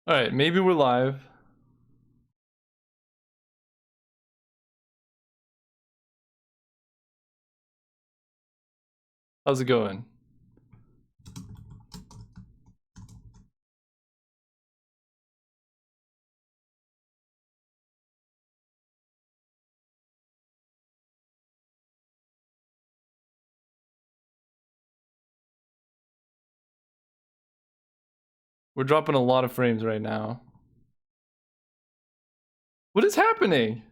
All right, maybe we're live. How's it going? We're dropping a lot of frames right now. What is happening?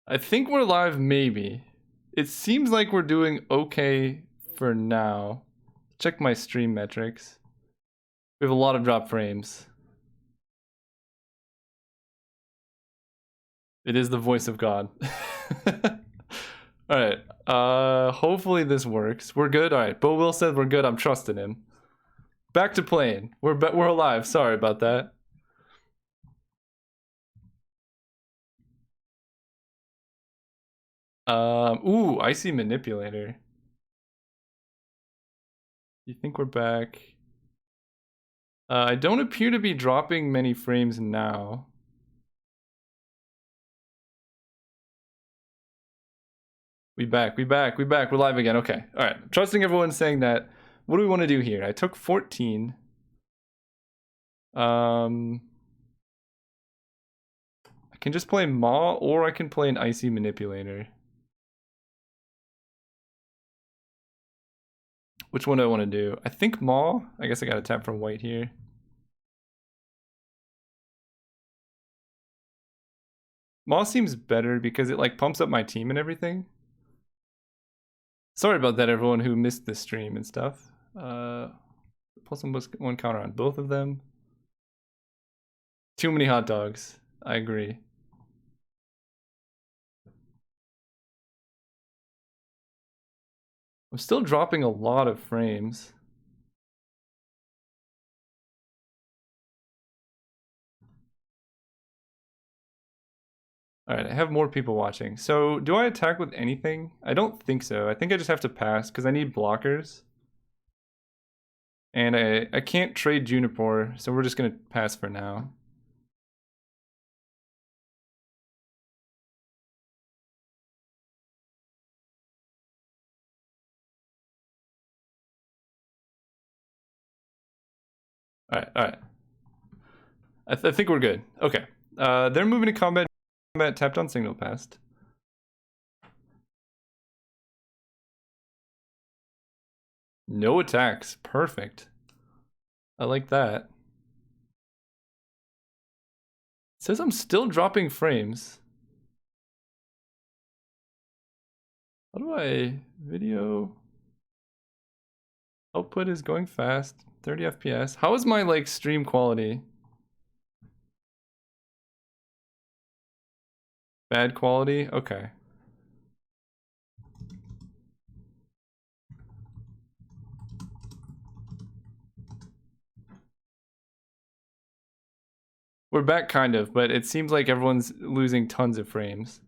I think we're live, maybe. It seems like we're doing okay for now. Check my stream metrics. We have a lot of drop frames. It is the voice of God. All right. Hopefully this works. We're good. All right. Bo Will said we're good. I'm trusting him. Back to playing. We're alive. Sorry about that. Ooh, icy manipulator. You think we're back? I don't appear to be dropping many frames now. We back. We're live again. Okay. All right. Trusting everyone's saying that. What do we want to do here? I took 14. I can just play Maw, or I can play an Icy Manipulator. Which one do I want to do? I think Maw. I guess I gotta tap for white here. Maw seems better because it like pumps up my team and everything. Sorry about that, everyone who missed the stream and stuff. Plus one counter on both of them. Too many hot dogs. I agree. I'm still dropping a lot of frames. All right, I have more people watching. So do I attack with anything? I don't think so. I think I just have to pass because I need blockers. And I can't trade Juniper, so we're just gonna pass for now. All right. I think we're good. Okay. They're moving to combat. Tapped on signal passed. No attacks. Perfect. I like that. It says I'm still dropping frames. How do I video? Output is going fast. 30 FPS. How is my like stream quality? Bad quality? Okay. We're back kind of, but it seems like everyone's losing tons of frames.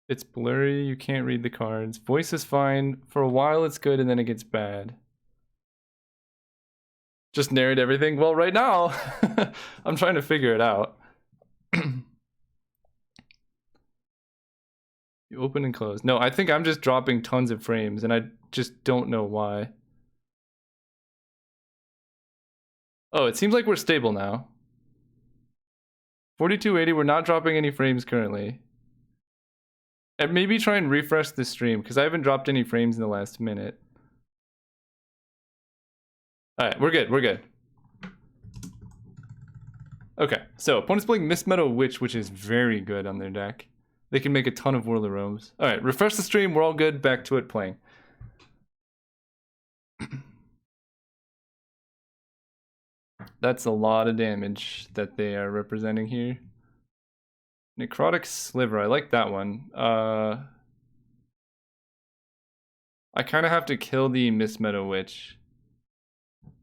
It's blurry, you can't read the cards. Voice is fine. For a while it's good and then it gets bad. Just narrate everything? Well, right now, I'm trying to figure it out. You open and close. No, I think I'm just dropping tons of frames and I just don't know why. Oh, it seems like we're stable now. 4280, we're not dropping any frames currently. And maybe try and refresh the stream because I haven't dropped any frames in the last minute. All right, we're good. Okay, so opponent's playing Mist Meadow Witch, which is very good on their deck. They can make a ton of Whirler Roams. All right, refresh the stream. We're all good. Back to it playing. That's a lot of damage that they are representing here. Necrotic Sliver. I like that one. I kind of have to kill the Mist Meadow Witch.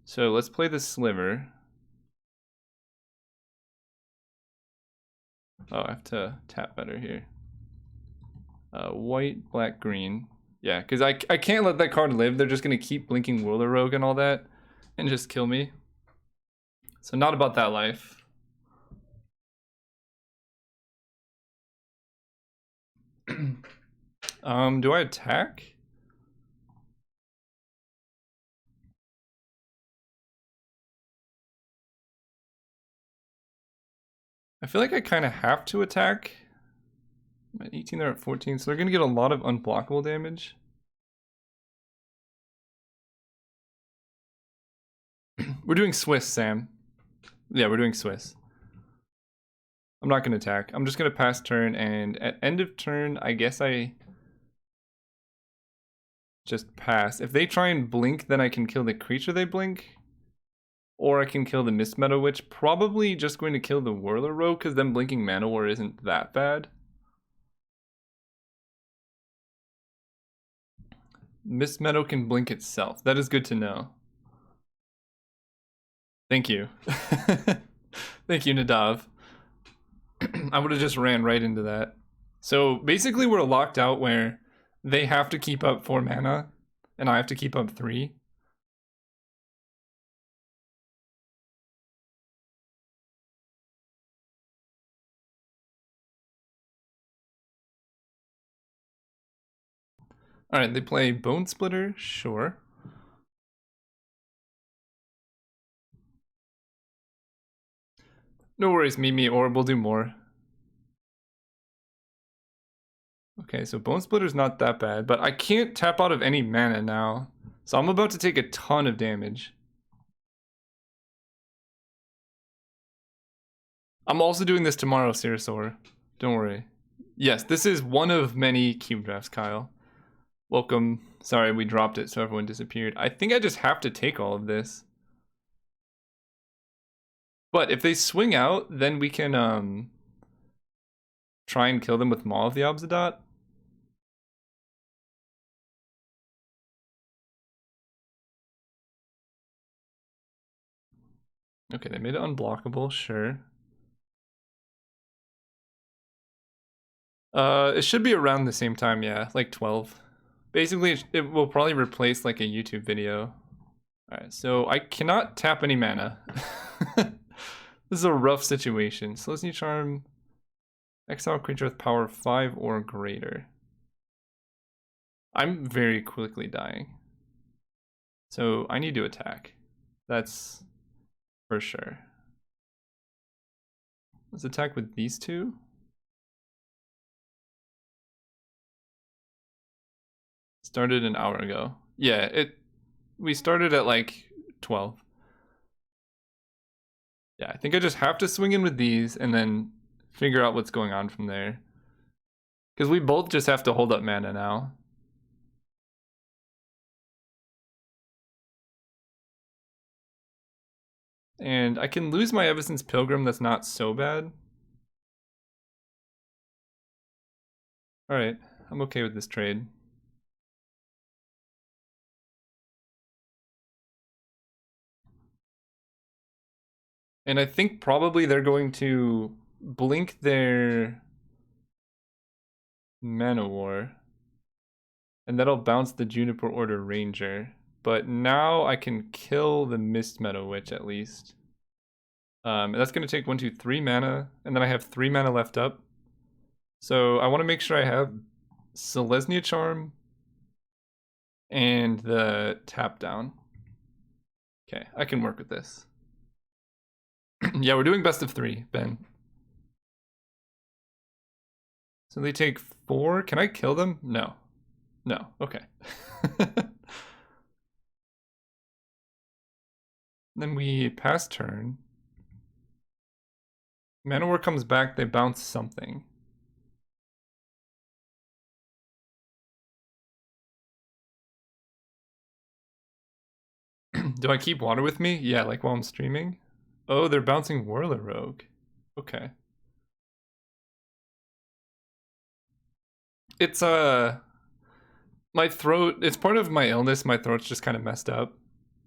So let's play the Sliver. Oh, I have to tap better here. White, black, green. Yeah, because I can't let that card live. They're just going to keep blinking Whirler Rogue and all that and just kill me. So not about that life. Do I attack? I feel like I kind of have to attack. I'm at 18, they're at 14, so they're going to get a lot of unblockable damage. We're doing Swiss, Sam. Yeah, we're doing Swiss. I'm not going to attack. I'm just going to pass turn, and at end of turn, I guess I just pass. If they try and blink, then I can kill the creature they blink. Or I can kill the Mist Meadow Witch. Probably just going to kill the Whirler Rogue, because then blinking Mana War isn't that bad. Mist Meadow can blink itself. That is good to know. Thank you. Thank you, Nadav. I would have just ran right into that. So basically we're locked out where they have to keep up 4 mana and I have to keep up 3. Alright, they play Bone Splitter, sure. No worries, Mimi, or we'll do more. Okay, so Bone Splitter's not that bad, but I can't tap out of any mana now. So I'm about to take a ton of damage. I'm also doing this tomorrow, Sirisaur. Don't worry. Yes, this is one of many cube drafts, Kyle. Welcome. Sorry, we dropped it, so everyone disappeared. I think I just have to take all of this. But if they swing out, then we can try and kill them with Maw of the Obsidian. Okay, they made it unblockable, sure. It should be around the same time, yeah, like 12. Basically, it will probably replace like a YouTube video. Alright, so I cannot tap any mana. This is a rough situation. Celestia Charm, exile creature with power 5 or greater. I'm very quickly dying. So I need to attack. That's for sure. Let's attack with these two. Started an hour ago. Yeah, we started at like 12. Yeah, I think I just have to swing in with these and then figure out what's going on from there. Because we both just have to hold up mana now. And I can lose my Evanston's Pilgrim, that's not so bad. Alright, I'm okay with this trade. And I think probably they're going to blink their Mana War. And that'll bounce the Juniper Order Ranger. But now I can kill the Mist Meadow Witch at least. That's going to take 1, 2, 3 mana. And then I have 3 mana left up. So I want to make sure I have Selesnya Charm and the tap down. Okay, I can work with this. Yeah, we're doing best of 3, Ben. So they take 4. Can I kill them? No. No, okay. Then we pass turn. Mana War comes back, they bounce something. Do I keep water with me? Yeah, like while I'm streaming. Oh, they're bouncing Whirler Rogue. Okay. It's My throat, it's part of my illness. My throat's just kind of messed up.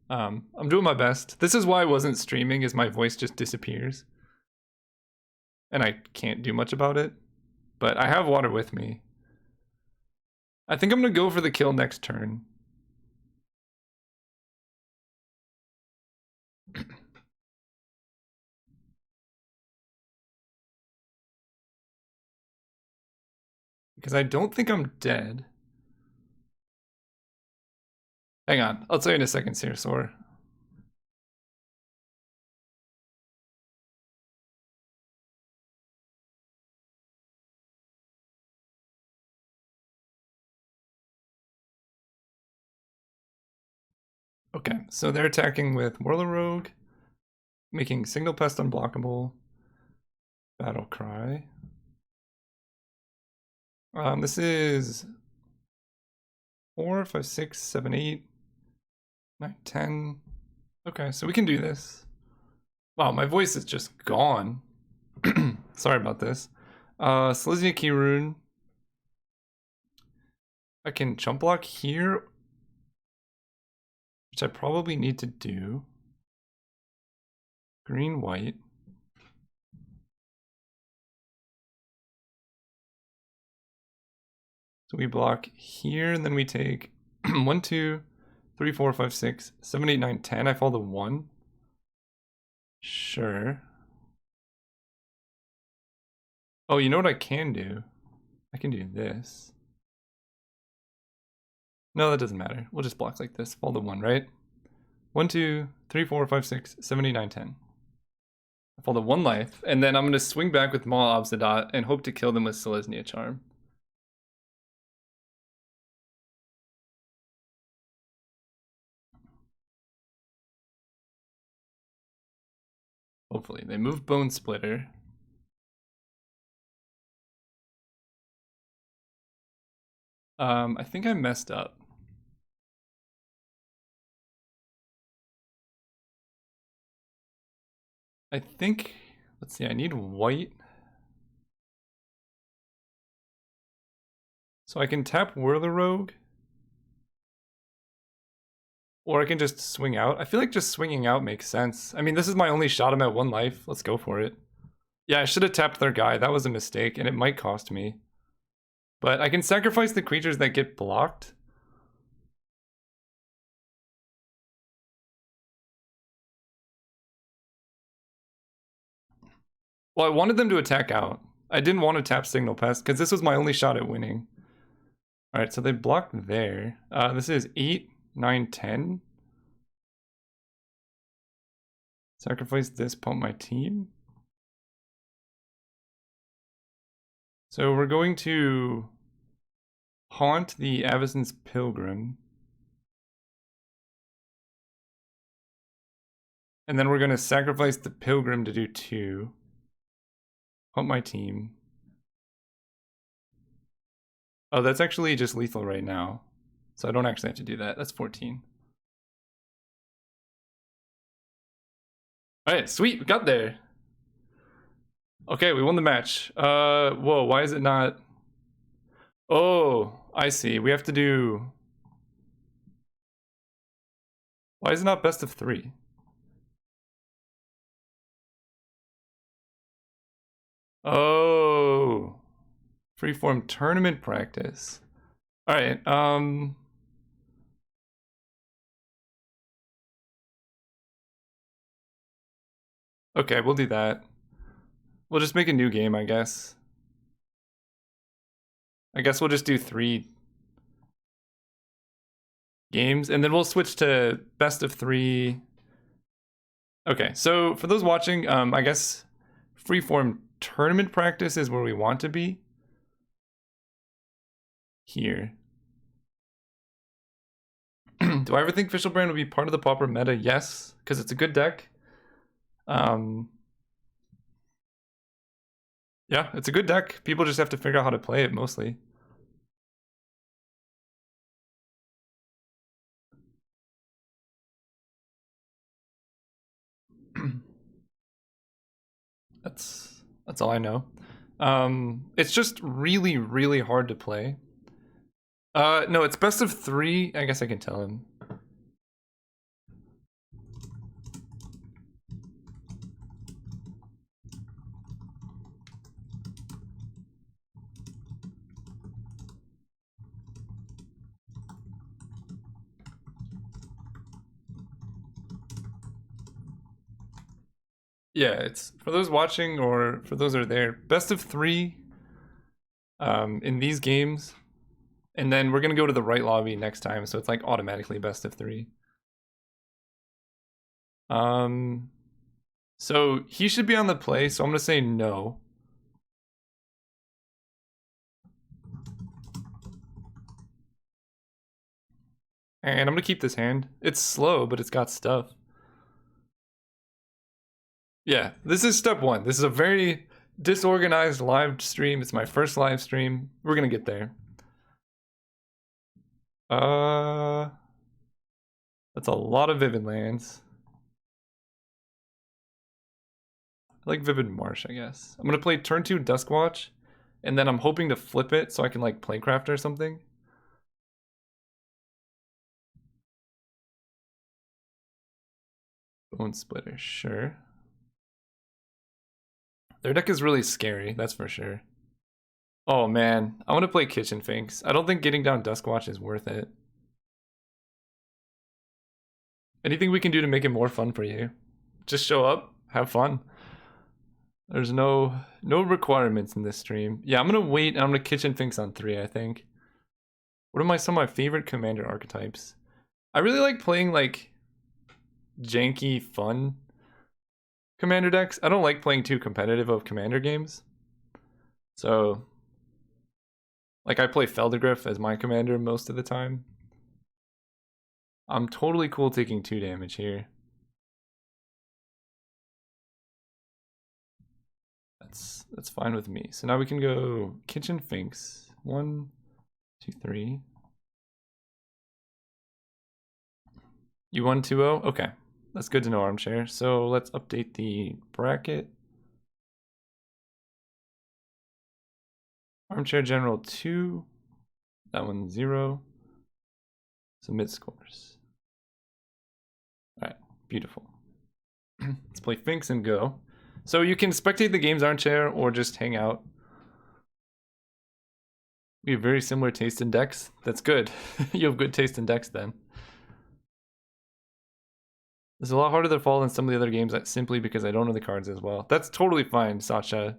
I'm doing my best. This is why I wasn't streaming, is my voice just disappears. And I can't do much about it. But I have water with me. I think I'm gonna go for the kill next turn. Because I don't think I'm dead. Hang on, I'll tell you in a second, Searsaur. Okay, so they're attacking with Whirlorogue, making Signal Pest unblockable. Battle Cry. This is 4, 5, 6, 7, 8, 9, 10. Okay, so we can do this. Wow, my voice is just gone. Sorry about this. Selesnya Keyrune. I can jump block here, which I probably need to do. Green, white. So we block here, and then we take 1, 2, 3, 4, 5, 6, 7, 8, 9, 10. I fall to 1. Sure. Oh, you know what I can do? I can do this. No, that doesn't matter. We'll just block like this. Fall to 1, right? 1, 2, 3, 4, 5, 6, 7, 8, 9, 10. I fall to 1 life, and then I'm going to swing back with Maul Obsidian and hope to kill them with Selesnya Charm. Hopefully. They move Bone Splitter. I think I messed up. I think, let's see, I need white. So I can tap Whirlorogue. Or I can just swing out. I feel like just swinging out makes sense. I mean, this is my only shot. I'm at 1 life. Let's go for it. Yeah, I should have tapped their guy. That was a mistake, and it might cost me. But I can sacrifice the creatures that get blocked. Well, I wanted them to attack out. I didn't want to tap Signal Pest, because this was my only shot at winning. Alright, so they blocked there. This is 8, 9, 10. Sacrifice this, pump my team. So we're going to haunt the Avacyn's Pilgrim. And then we're going to sacrifice the Pilgrim to do 2. Pump my team. Oh, that's actually just lethal right now. So I don't actually have to do that. That's 14. Alright, sweet, we got there. Okay, we won the match. Whoa, why is it not... Oh, I see. We have to do... Why is it not best of 3? Oh. Freeform tournament practice. Alright, okay, we'll do that. We'll just make a new game, I guess. I guess we'll just do 3 games, and then we'll switch to best of 3. Okay, so for those watching, I guess freeform tournament practice is where we want to be. Here. Do I ever think Fischlbrand would be part of the pauper meta? Yes, because it's a good deck. Yeah, it's a good deck. People just have to figure out how to play it, mostly. That's all I know. It's just really, really hard to play. No, it's best of 3. I guess I can tell him. Yeah, it's for those watching or for those that are there. Best of 3 in these games. And then we're going to go to the right lobby next time, so it's like automatically best of 3. So he should be on the play, so I'm going to say no. And I'm going to keep this hand. It's slow, but it's got stuff. Yeah, this is step 1. This is a very disorganized live stream. It's my first live stream. We're going to get there. That's a lot of Vivid lands. I like Vivid Marsh, I guess. I'm going to play turn 2 Duskwatch, and then I'm hoping to flip it so I can like Playcraft or something. Bone Splitter, sure. Their deck is really scary, that's for sure. Oh man, I want to play Kitchen Finks. I don't think getting down Duskwatch is worth it. Anything we can do to make it more fun for you? Just show up, have fun. There's no requirements in this stream. Yeah, I'm gonna wait and I'm gonna Kitchen Finks on 3, I think. What are some of my favorite commander archetypes? I really like playing like janky, fun commander decks. I don't like playing too competitive of commander games. So like I play Feldergriff as my commander most of the time. I'm totally cool taking 2 damage here. That's fine with me. So now we can go Kitchen Finks. 1, 2, 3. You 1-2-0? Okay. That's good to know, Armchair. So let's update the bracket. Armchair General 2. That one 0. Submit scores. Alright, beautiful. Let's play Finks and go. So you can spectate the games, Armchair, or just hang out. We have very similar taste in decks. That's good. You have good taste in decks then. It's a lot harder to fall than some of the other games simply because I don't know the cards as well. That's totally fine, Sasha.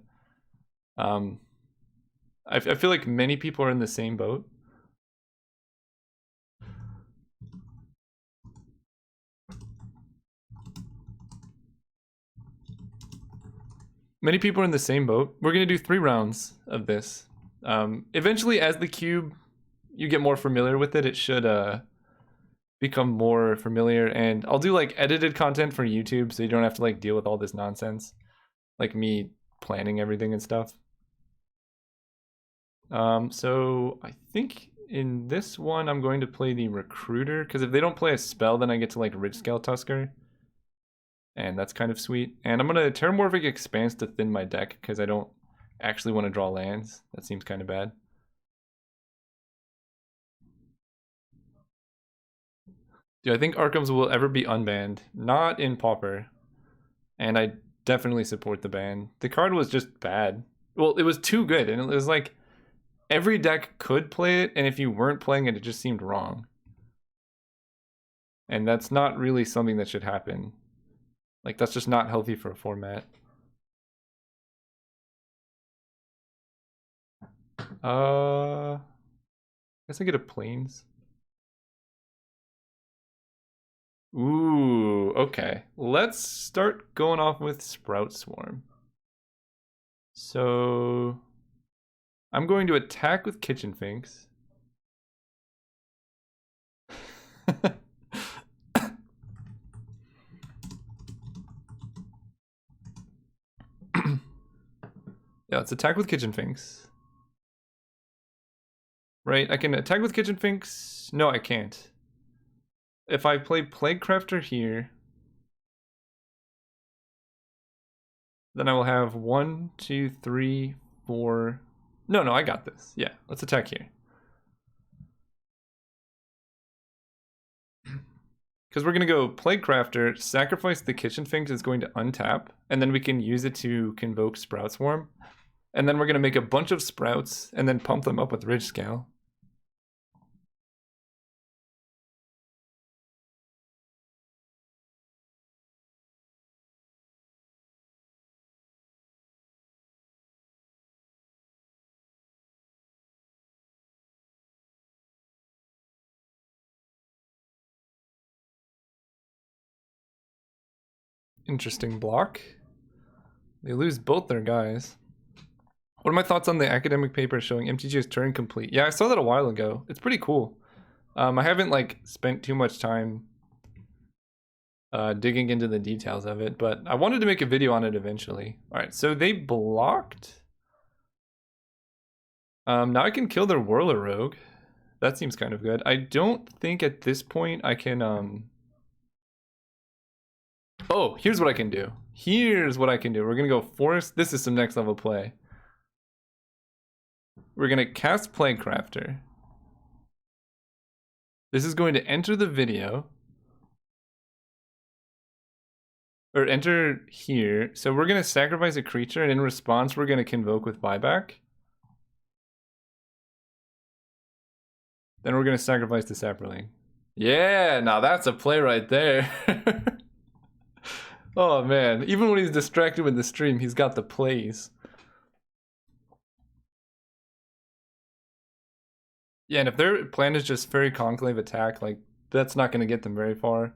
I feel like many people are in the same boat. Many people are in the same boat. We're going to do 3 rounds of this. Eventually, as the cube, you get more familiar with it, it should become more familiar. And I'll do like edited content for YouTube so you don't have to like deal with all this nonsense. Like me planning everything and stuff. So I think in this one, I'm going to play the Recruiter, because if they don't play a spell, then I get to like Ridgescale Tusker. And that's kind of sweet. And I'm going to Terramorphic Expanse to thin my deck, because I don't actually want to draw lands. That seems kind of bad. Do I think Arkhams will ever be unbanned? Not in Pauper. And I definitely support the ban. The card was just bad. Well, it was too good, and it was like every deck could play it, and if you weren't playing it, it just seemed wrong. And that's not really something that should happen. Like, that's just not healthy for a format. I guess I get a Plains. Ooh, okay. Let's start going off with Sprout Swarm. So I'm going to attack with Kitchen Finks. Yeah, let's attack with Kitchen Finks. Right, I can attack with Kitchen Finks. No, I can't. If I play Plaguecrafter here, then I will have 1, 2, 3, 4. No, I got this. Yeah, let's attack here. Because we're going to go Plague Crafter, sacrifice the Kitchen Finks is going to untap, and then we can use it to convoke Sprout Swarm. And then we're going to make a bunch of Sprouts and then pump them up with Ridge Scale. Interesting block. They lose both their guys. What are my thoughts on the academic paper showing MTG's turn complete? Yeah, I saw that a while ago. It's pretty cool. I haven't like spent too much time digging into the details of it, but I wanted to make a video on it eventually. All right, so they blocked. Now I can kill their Whirler Rogue. That seems kind of good. I don't think at this point I can Oh, here's what I can do. Here's what I can do. We're gonna go Forest. This is some next level play. We're gonna cast Plague Crafter. This is going to enter the video. Or enter here. So we're gonna sacrifice a creature, and in response we're gonna convoke with buyback. Then we're gonna sacrifice the Saproling. Yeah, now that's a play right there. Oh man, even when he's distracted with the stream, he's got the plays. Yeah, and if their plan is just Fairy Conclave attack, like, that's not gonna get them very far.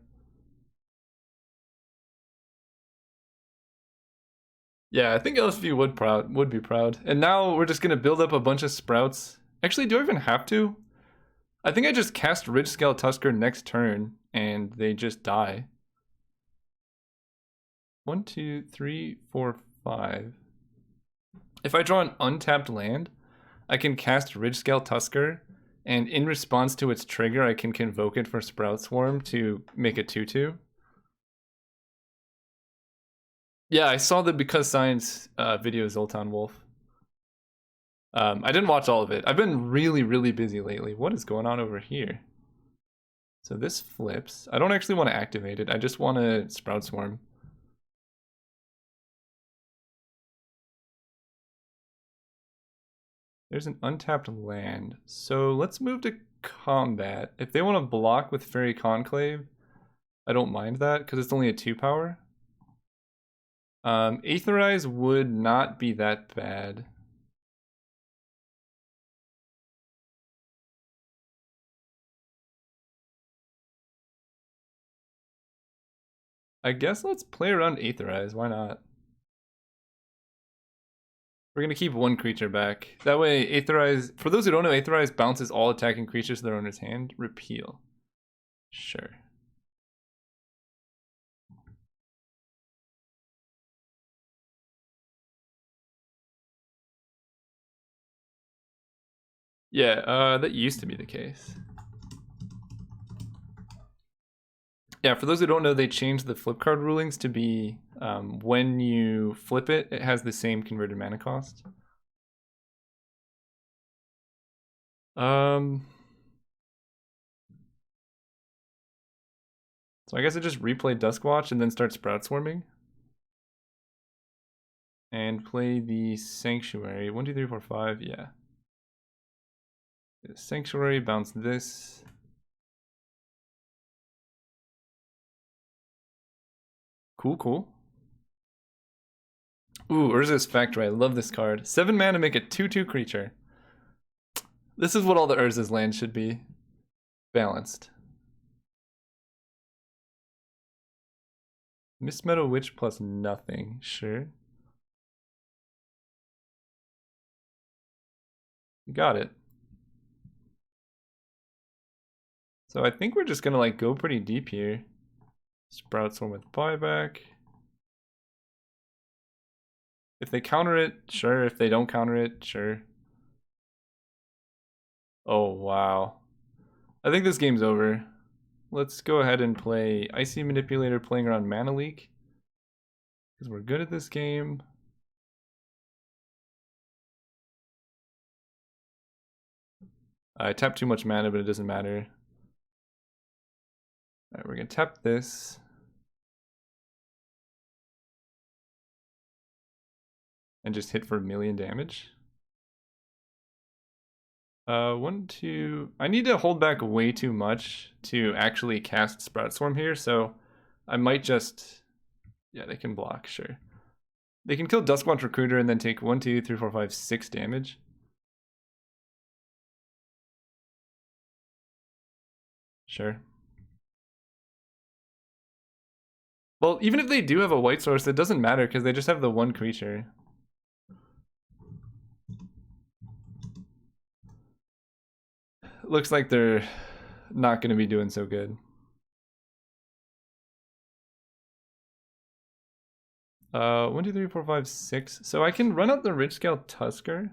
Yeah, I think LSV would be proud. And now we're just gonna build up a bunch of Sprouts. Actually, do I even have to? I think I just cast Ridge Scale Tusker next turn, and they just die. 1, 2, 3, 4, 5. If I draw an untapped land, I can cast Ridge Scale Tusker, and in response to its trigger, I can convoke it for Sprout Swarm to make a 2/2. Yeah, I saw the Because Science video, Zoltan Wolf. I didn't watch all of it. I've been really, really busy lately. What is going on over here? So this flips. I don't actually want to activate it. I just want to Sprout Swarm. There's an untapped land. So let's move to combat. If they want to block with Fairy Conclave, I don't mind that because it's only a 2 power. Aetherize would not be that bad. I guess let's play around Aetherize. Why not? We're gonna keep one creature back. That way, Aetherize. For those who don't know, Aetherize bounces all attacking creatures to their owner's hand. Repeal. Sure. Yeah, that used to be the case. Yeah, for those who don't know, they changed the flip card rulings to be when you flip it, it has the same converted mana cost. So I guess I just replay Duskwatch and then start Sprout Swarming. And play the Sanctuary. 1, 2, 3, 4, 5, yeah. Sanctuary, bounce this. Cool, cool. Ooh, Urza's Factory. I love this card. 7 mana, make a 2/2 creature. This is what all the Urza's lands should be. Balanced. Mist Meadow Witch plus nothing. Sure. You got it. So I think we're just gonna like go pretty deep here. Sprout Swarm with buyback. If they counter it, sure. If they don't counter it, sure. Oh, wow. I think this game's over. Let's go ahead and play Icy Manipulator playing around Mana Leak. Because we're good at this game. I tapped too much mana, but it doesn't matter. Alright, we're gonna tap this. And just hit for 1,000,000 damage. 1, 2. I need to hold back way too much to actually cast Sprout Swarm here, so I might just. Yeah, they can block, sure. They can kill Duskwatch Recruiter and then take 1, 2, 3, 4, 5, 6 damage. Sure. Well, even if they do have a white source, it doesn't matter because they just have the one creature. Looks like they're not going to be doing so good. 1, 2, 3, 4, 5, 6. So I can run out the Ridge Scale Tusker.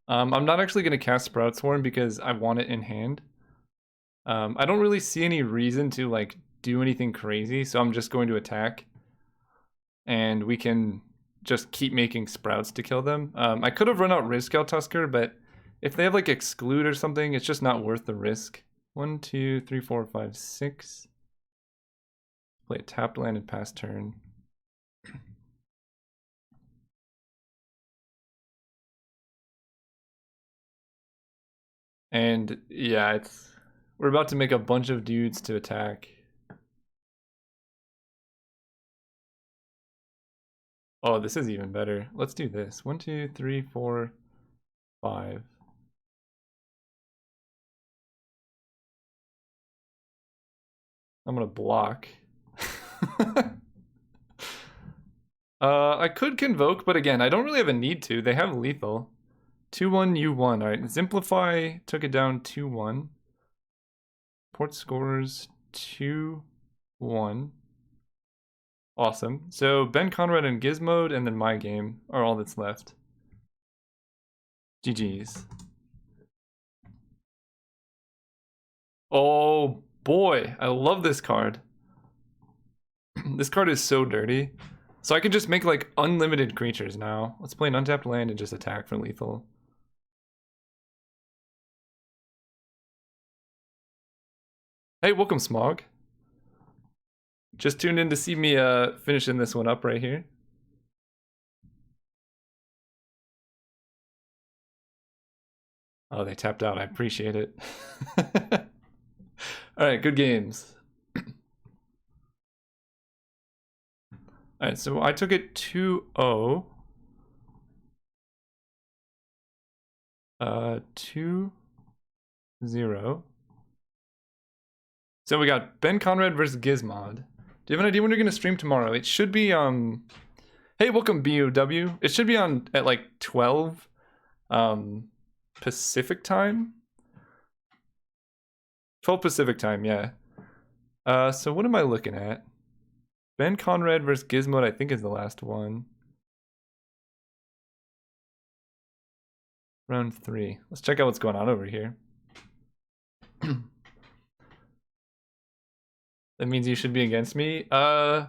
I'm not actually going to cast Sprout Swarm because I want it in hand. I don't really see any reason to like do anything crazy, so I'm just going to attack. And we can just keep making sprouts to kill them. I could have run out Rizscale Tusker, but if they have like Exclude or something, it's just not worth the risk. 1, 2, 3, 4, 5, 6. Play a tapped land and pass turn. And yeah, we're about to make a bunch of dudes to attack. Oh, this is even better. Let's do this. 1, 2, 3, 4, 5. I'm gonna block. I could Convoke, but again, I don't really have a need to. They have lethal. 2-1, U1. Alright, Zimplify took it down 2-1. Port scores 2-1. Awesome. So Ben Conrad and Gizmode and then my game are all that's left. GG's. Oh boy, I love this card. This card is so dirty. So I can just make like unlimited creatures now. Let's play an untapped land and just attack for lethal. Hey, welcome Smog. Just tuned in to see me finishing this one up right here. Oh, they tapped out. I appreciate it. All right, good games. All right, so I took it 2-0. 2-0. So we got Ben Conrad versus Gizmod. Do you have an idea when you're gonna stream tomorrow? It should be hey, welcome BOW. It should be on at like 12 Pacific time. 12 Pacific time, yeah. So what am I looking at? Ben Conrad versus Gizmod, I think, is the last one. Round 3. Let's check out what's going on over here. That means you should be against me. I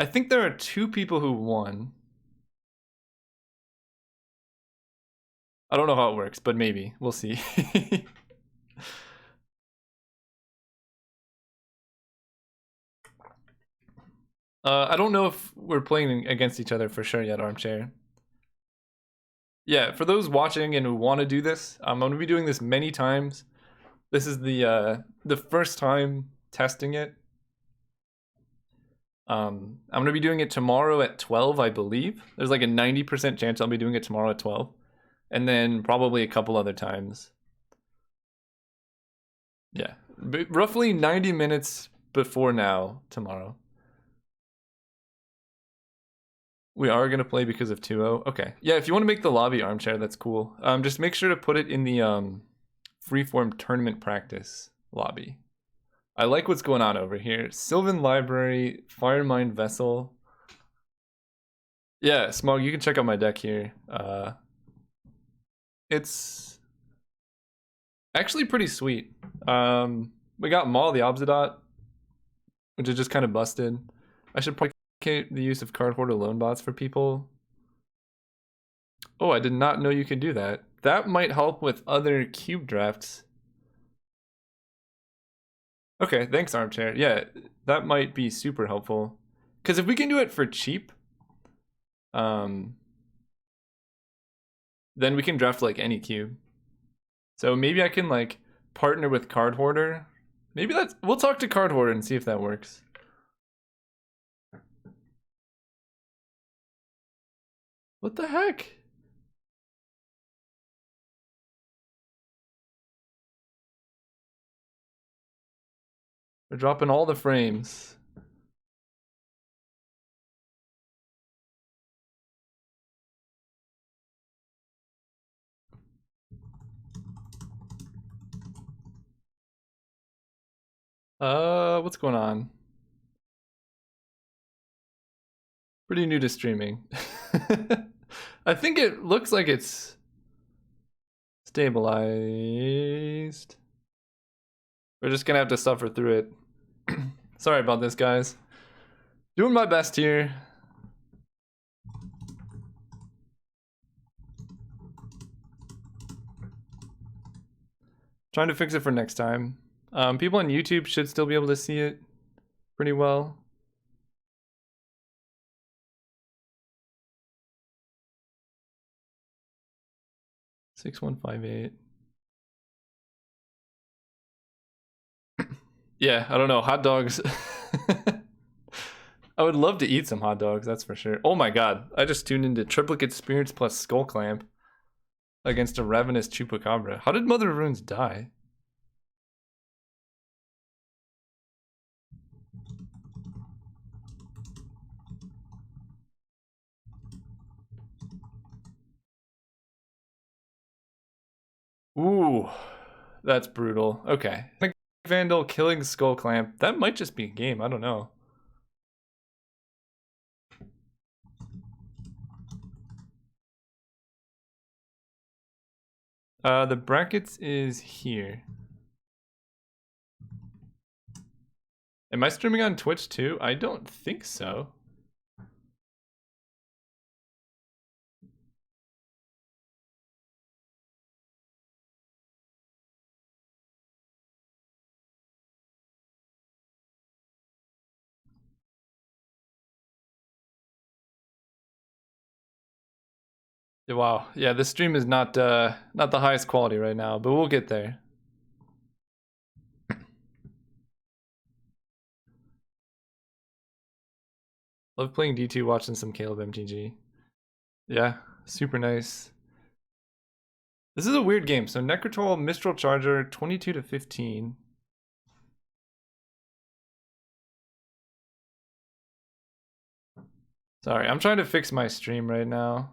think there are 2 people who won. I don't know how it works, but maybe. We'll see. I don't know if we're playing against each other for sure yet, Armchair. Yeah, for those watching and who want to do this, I'm going to be doing this many times. This is the first time testing it. I'm going to be doing it tomorrow at 12, I believe. There's like a 90% chance I'll be doing it tomorrow at 12. And then probably a couple other times. Yeah, roughly 90 minutes before now, tomorrow. We are going to play because of 2-0. Okay. Yeah, if you want to make the lobby, Armchair, that's cool. Just make sure to put it in the freeform tournament practice lobby. I like what's going on over here. Sylvan Library, Firemind Vessel. Yeah, Smog, you can check out my deck here. It's actually pretty sweet. We got Maul the Obzidot, which is just kind of busted. I should probably the use of card hoarder loan bots for people. Oh, I did not know you could do that. That might help with other cube drafts. Okay, thanks, Armchair. Yeah, that might be super helpful. Because if we can do it for cheap, then we can draft like any cube. So maybe I can like partner with Card Hoarder. Maybe we'll talk to Card Hoarder and see if that works. What the heck? We're dropping all the frames. What's going on? Pretty new to streaming. I think it looks like it's stabilized. We're just gonna have to suffer through it. Sorry about this, guys. Doing my best here. Trying to fix it for next time. People on YouTube should still be able to see it pretty well. Six 6158. Yeah, I don't know. Hot dogs. I would love to eat some hot dogs, that's for sure. Oh my god, I just tuned into Triplicate Spirits plus Skull Clamp against a Ravenous Chupacabra. How did Mother of Runes die? Ooh, that's brutal. Okay. Vandal killing Skull Clamp. That might just be a game, I don't know. The brackets is here. Am I streaming on Twitch too? I don't think so. Wow, yeah, this stream is not the highest quality right now, but we'll get there. Love playing D2, watching some Caleb MTG. Yeah, super nice. This is a weird game. So Necrotoll, Mistral Charger, 22 to 15. Sorry, I'm trying to fix my stream right now.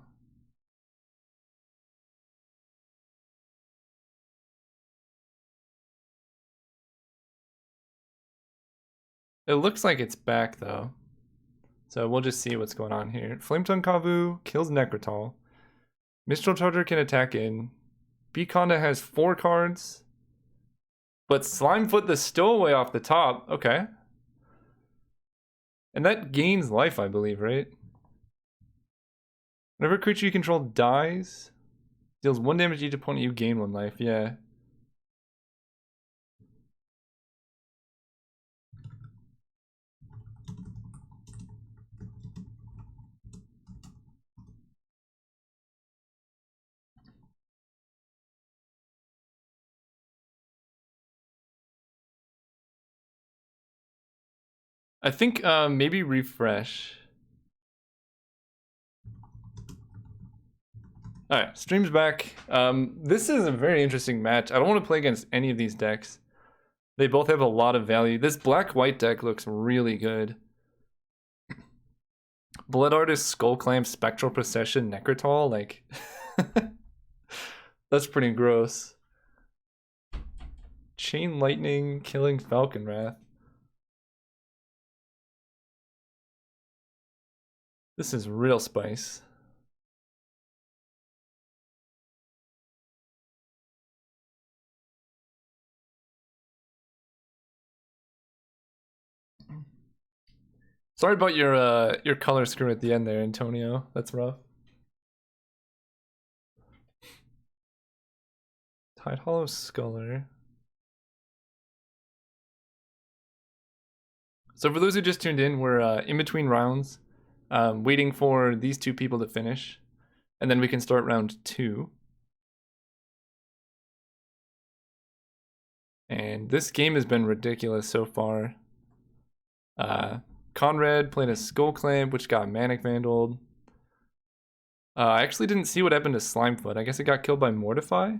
It looks like it's back though. So we'll just see what's going on here. Flametongue Kavu kills Necrotoll. Mistral Charger can attack in. Beaconda has 4 cards. But Slimefoot the Stowaway off the top. Okay. And that gains life, I believe, right? Whenever a creature you control dies, deals 1 damage to each opponent, you gain 1 life. Yeah. I think maybe refresh. Alright, stream's back. This is a very interesting match. I don't want to play against any of these decks. They both have a lot of value. This black-white deck looks really good. Blood Artist, Skull Clamp, Spectral Procession, Necrotoll, like... That's pretty gross. Chain Lightning, killing Falcon Wrath. This is real spice. Sorry about your color screw at the end there, Antonio. That's rough. Tide Hollow Sculler. So for those who just tuned in, we're in between rounds, waiting for these two people to finish, and then we can start round 2. And this game has been ridiculous so far. Conrad played a Skull Clamp, which got Manic Vandaled. I actually didn't see what happened to Slimefoot. I guess it got killed by Mortify?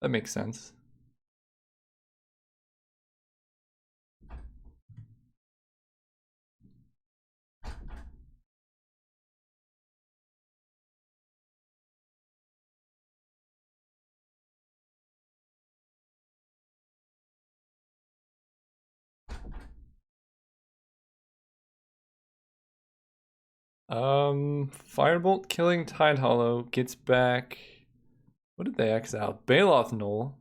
That makes sense. Firebolt killing Tide Hollow gets back. What did they X out? Baloth Knoll.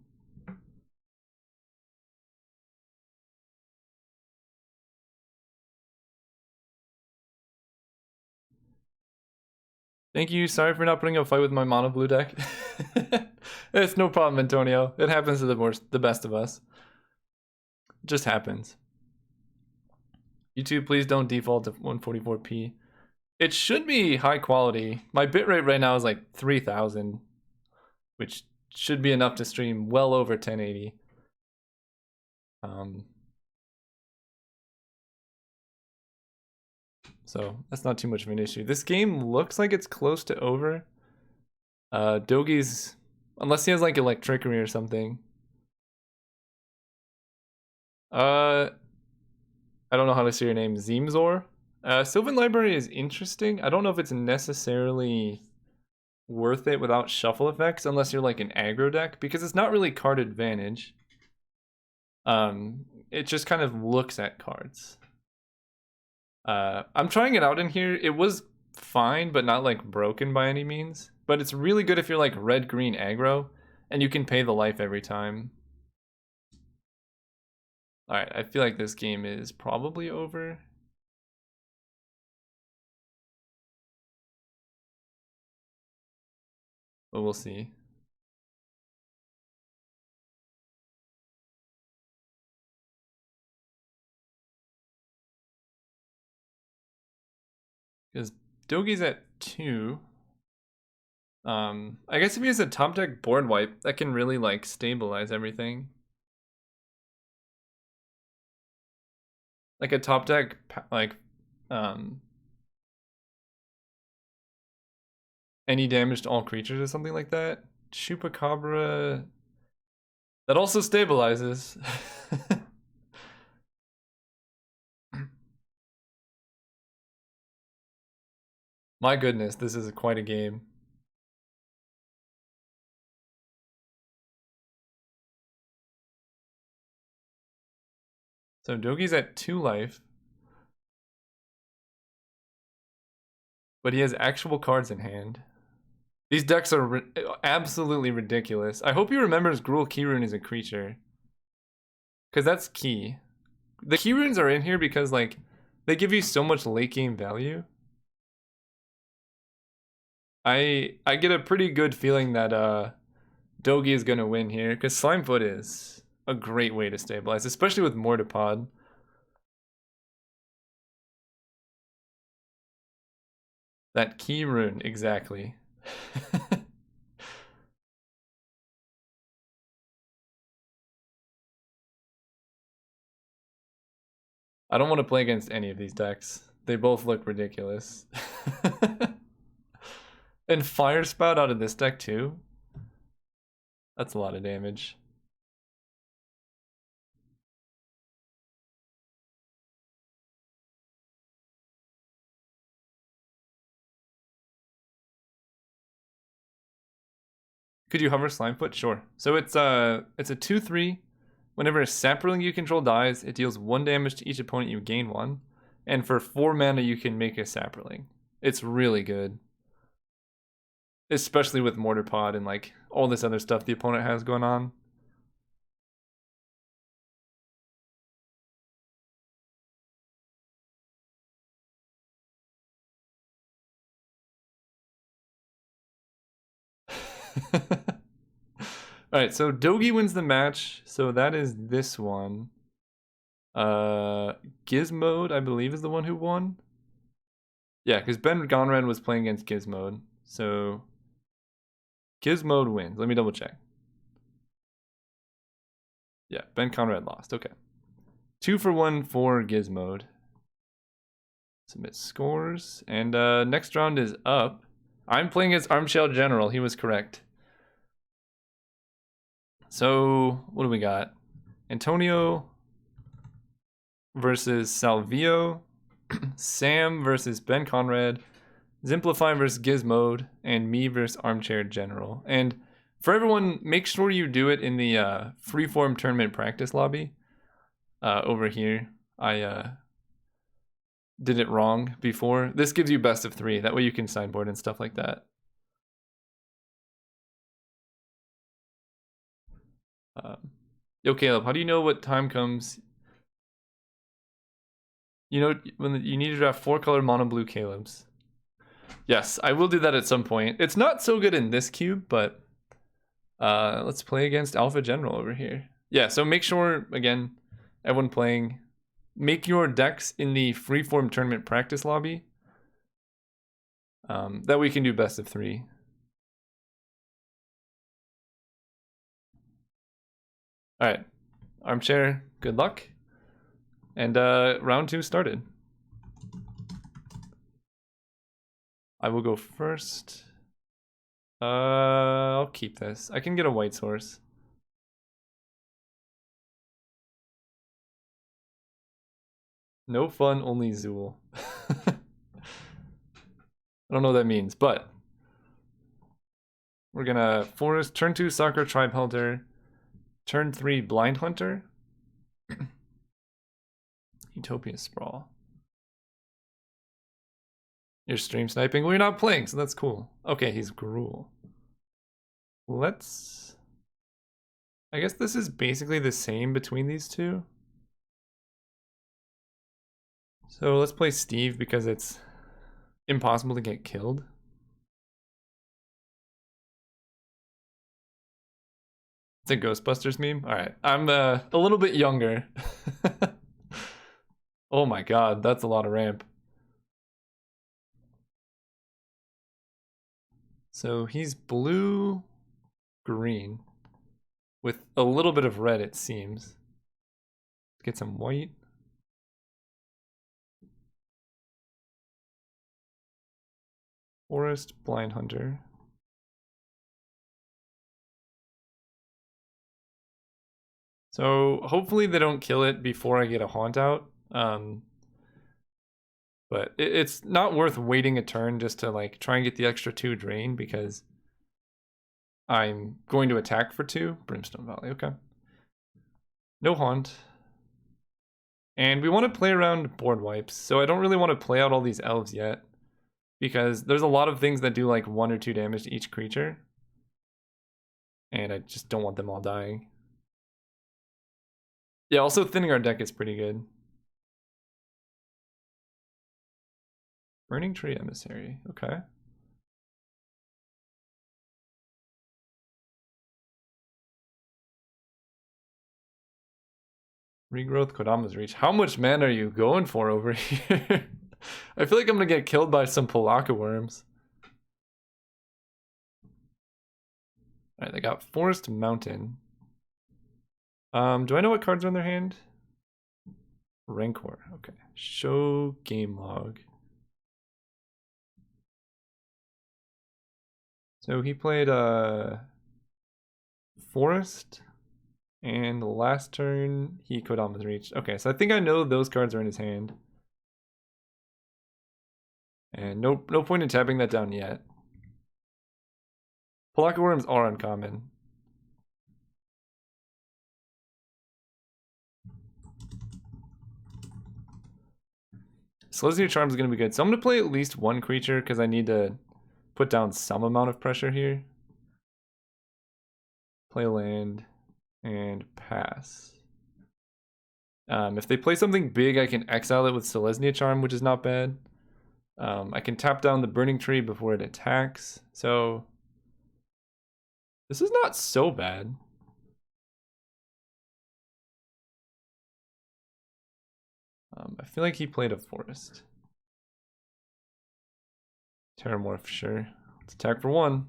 Thank you. Sorry for not putting up a fight with my mono blue deck. It's no problem, Antonio. It happens to the best of us. It just happens. YouTube, please don't default to 144p. It should be high quality. My bitrate right now is like 3000, which should be enough to stream well over 1080. So that's not too much of an issue. This game looks like it's close to over. Dogi's, unless he has like Electrickery or something. I don't know how to say your name, Zeemzor. Sylvan Library is interesting. I don't know if it's necessarily worth it without shuffle effects, unless you're like an aggro deck, because it's not really card advantage. It just kind of looks at cards. I'm trying it out in here. It was fine, but not like broken by any means. But it's really good if you're like red-green aggro, and you can pay the life every time. Alright, I feel like this game is probably over. But we'll see. Because Dogi's at 2. I guess if he has a top deck board wipe, that can really like stabilize everything. Like a top deck, like, any damage to all creatures or something like that. Chupacabra. That also stabilizes. My goodness, this is quite a game. So Dogi's at 2 life. But he has actual cards in hand. These decks are absolutely ridiculous. I hope he remembers Gruul Keyrune is a creature. Because that's key. The Keyrunes are in here because, like, they give you so much late game value. I get a pretty good feeling that Dogi is gonna win here, because Slimefoot is a great way to stabilize, especially with Mortipod. That Keyrune, exactly. I don't want to play against any of these decks. They both look ridiculous. And Fire Spout out of this deck too? That's a lot of damage. Could you hover Slimefoot? Sure. So it's a 2/3. Whenever a sapling you control dies, it deals 1 damage to each opponent, you gain 1. And for 4 mana, you can make a sapling. It's really good. Especially with Mortarpod and like all this other stuff the opponent has going on. Alright, so Dogi wins the match. So that is this one. Gizmode, I believe, is the one who won. Yeah, because Ben Gonrad was playing against Gizmode. So Gizmode wins. Let me double check. Yeah, Ben Conrad lost. Okay. 2-for-1 for Gizmode. Submit scores. And next round is up. I'm playing as Armshell General. He was correct. So, what do we got? Antonio versus Salvio. Sam versus Ben Conrad. Zimplify versus Gizmode. And me versus Armchair General. And for everyone, make sure you do it in the freeform tournament practice lobby. Over here. I did it wrong before. This gives you best of 3. That way you can sideboard and stuff like that. Yo, Caleb, how do you know what time comes? You know when you need to draft 4-color mono blue Calebs. Yes, I will do that at some point. It's not so good in this cube, but let's play against Alpha General over here. Yeah, so make sure, again, everyone playing, make your decks in the freeform tournament practice lobby. That we can do best of 3. All right, Armchair, good luck. And round 2 started. I will go first. I'll keep this. I can get a white source. No fun, only Zool. I don't know what that means, but we're gonna Forest, turn 2 Soccer Tribe Hunter, turn 3 Blind Hunter, Utopia Sprawl. You're stream sniping? Well, you're not playing, so that's cool. Okay, he's Gruul. Let's... I guess this is basically the same between these two. So let's play Steve because it's impossible to get killed. It's a Ghostbusters meme? Alright, I'm a little bit younger. Oh my god, that's a lot of ramp. So he's blue, green, with a little bit of red, it seems. Get some white. Forest, Blind Hunter. So hopefully they don't kill it before I get a Haunt out. But it's not worth waiting a turn just to like try and get the extra 2 drain because I'm going to attack for 2. Brimstone Valley, okay. No Haunt. And we want to play around board wipes, so I don't really want to play out all these elves yet because there's a lot of things that do like 1 or 2 damage to each creature. And I just don't want them all dying. Yeah, also thinning our deck is pretty good. Burning Tree Emissary, okay. Regrowth, Kodama's Reach. How much mana are you going for over here? I feel like I'm gonna get killed by some Polaka worms. Alright, they got Forest Mountain. Do I know what cards are in their hand? Rancor, okay. Show game log. So he played Forest, and the last turn he Kodama's Reach. Okay, so I think I know those cards are in his hand. And no point in tapping that down yet. Polaka worms are uncommon. Celestia Charm is going to be good. So I'm going to play at least 1 creature because I need to put down some amount of pressure here. Play land and pass. If they play something big, I can exile it with Selesnya Charm, which is not bad. I can tap down the Burning Tree before it attacks. So This is not so bad. I feel like he played a forest. Terramorph, sure. Let's attack for 1.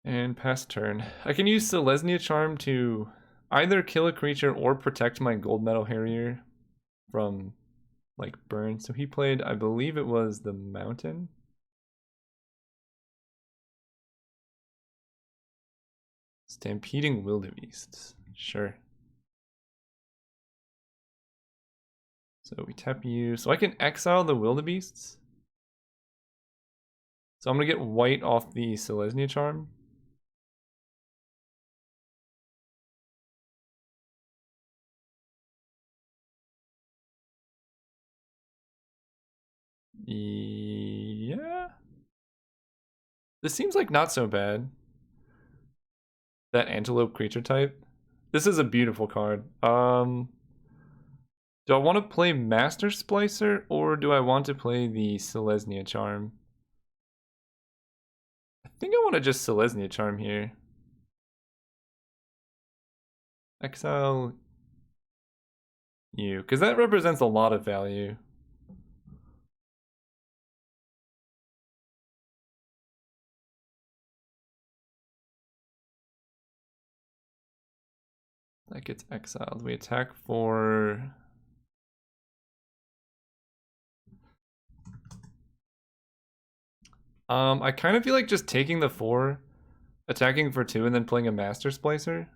And pass turn. I can use Selesnya Charm to either kill a creature or protect my Gold Metal Harrier from like burn. So he played, I believe it was the Mountain. Stampeding Wildebeests. Sure. So we tap you. So I can exile the Wildebeests. So I'm going to get white off the Selesnya Charm. Yeah. This seems like not so bad. That Antelope creature type. This is a beautiful card. Do I want to play Master Splicer or do I want to play the Selesnya Charm? I think I want to just Selesnya Charm here. Exile you, because that represents a lot of value. That gets exiled. We attack for... I kind of feel like just taking the 4, attacking for 2, and then playing a Master Splicer.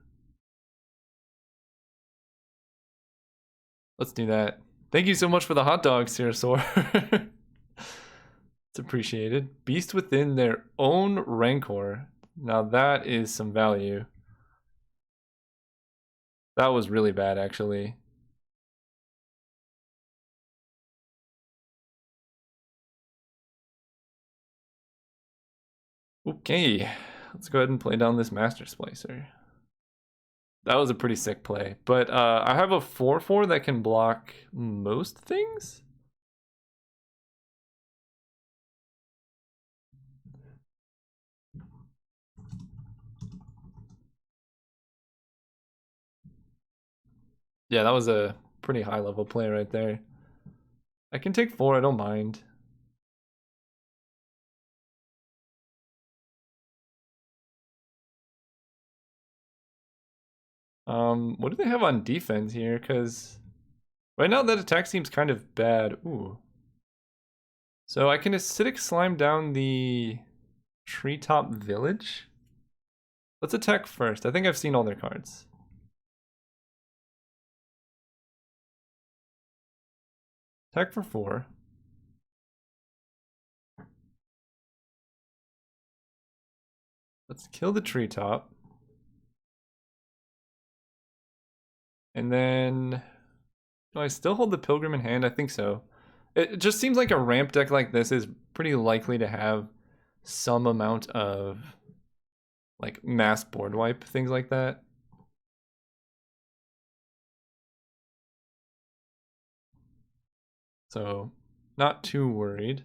Let's do that. Thank you so much for the hot dogs, Sirasaur. It's appreciated. Beast within their own Rancor. Now that is some value. That was really bad, actually. Okay, let's go ahead and play down this Master Splicer. That was a pretty sick play, but I have a 4/4 that can block most things. Yeah, that was a pretty high level play right there. I can take 4, I don't mind. What do they have on defense here? Because right now that attack seems kind of bad. Ooh. So I can acidic slime down the treetop village. Let's attack first. I think I've seen all their cards. Attack for 4. Let's kill the treetop. And then, do I still hold the Pilgrim in hand? I think so. It just seems like a ramp deck like this is pretty likely to have some amount of like mass board wipe, things like that. So, not too worried.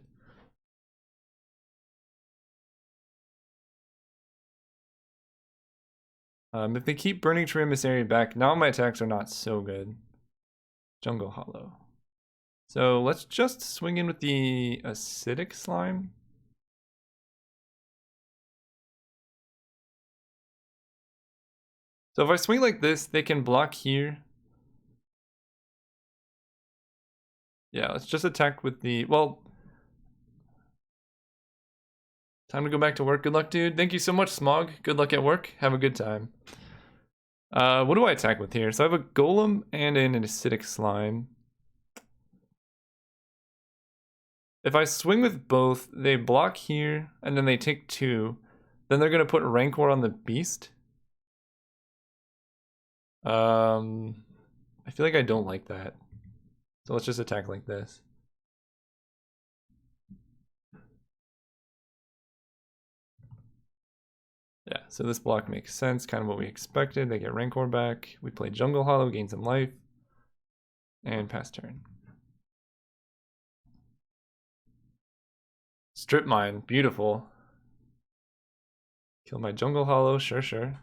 If they keep Burning Tree Emissary back, now my attacks are not so good. Jungle Hollow. So let's just swing in with the acidic slime. So if I swing like this, they can block here. Yeah, let's just attack with the, well, time to go back to work. Good luck, dude. Thank you so much, Smog. Good luck at work. Have a good time. What do I attack with here? So I have a golem and an acidic slime. If I swing with both, they block here, and then they take 2. Then they're going to put Rancor on the beast. I feel like I don't like that. So let's just attack like this. Yeah, so this block makes sense, kind of what we expected. They get Rancor back. We play Jungle Hollow, gain some life, and pass turn. Strip mine, beautiful. Kill my jungle hollow, sure, sure.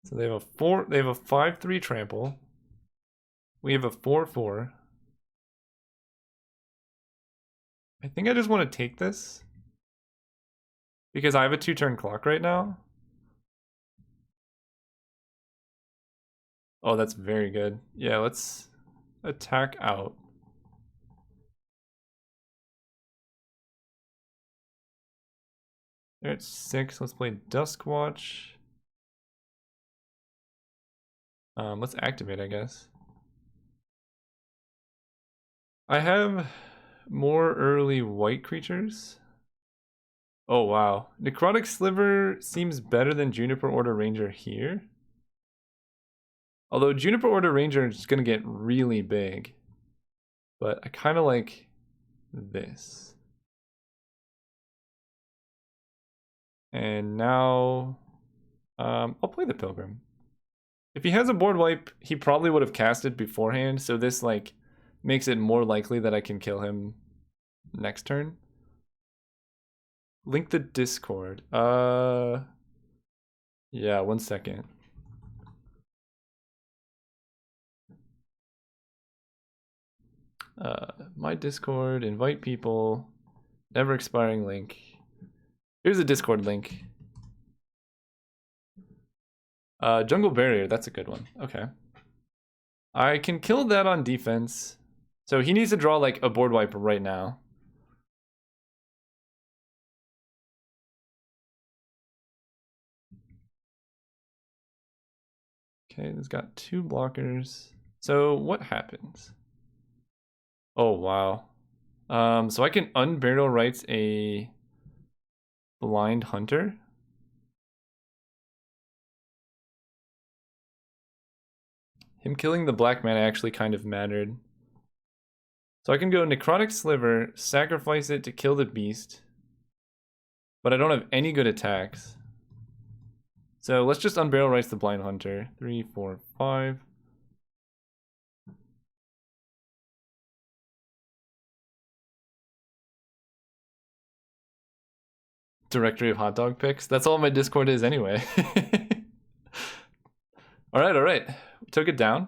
So they have a 5/3 trample. We have a 4/4. I think I just want to take this because I have a 2-turn clock right now. Oh, that's very good. Yeah, let's attack out. They're at 6. Let's play Duskwatch. Let's activate, I guess. I have more early white creatures. Oh, wow. Necrotic Sliver seems better than Juniper Order Ranger here. Although Juniper Order Ranger is going to get really big. But I kind of like this. And now I'll play the Pilgrim. If he has a board wipe, he probably would have cast it beforehand, so this like makes it more likely that I can kill him next turn. Link the Discord. Yeah, 1 second. My Discord, invite people, never expiring link. Here's a Discord link. Jungle Barrier, that's a good one. Okay. I can kill that on defense. So he needs to draw like a board wipe right now. Okay, he's got 2 blockers. So what happens? Oh, wow. So I can unburial rights a blind hunter. Him killing the black mana actually kind of mattered. So I can go Necrotic Sliver, sacrifice it to kill the beast. But I don't have any good attacks. So let's just unburial rights the blind hunter. 3, 4, 5. Directory of hot dog picks. That's all my Discord is anyway. All right. Took it down.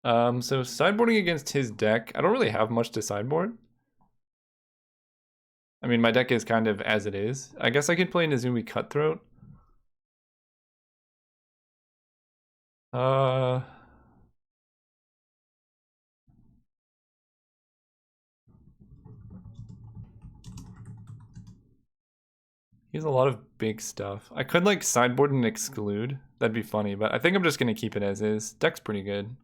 So sideboarding against his deck. I don't really have much to sideboard. I mean, my deck is kind of as it is. I guess I could play Nezumi Cutthroat. He has a lot of big stuff. I could like sideboard and exclude. That'd be funny, but I think I'm just gonna keep it as is. Deck's pretty good.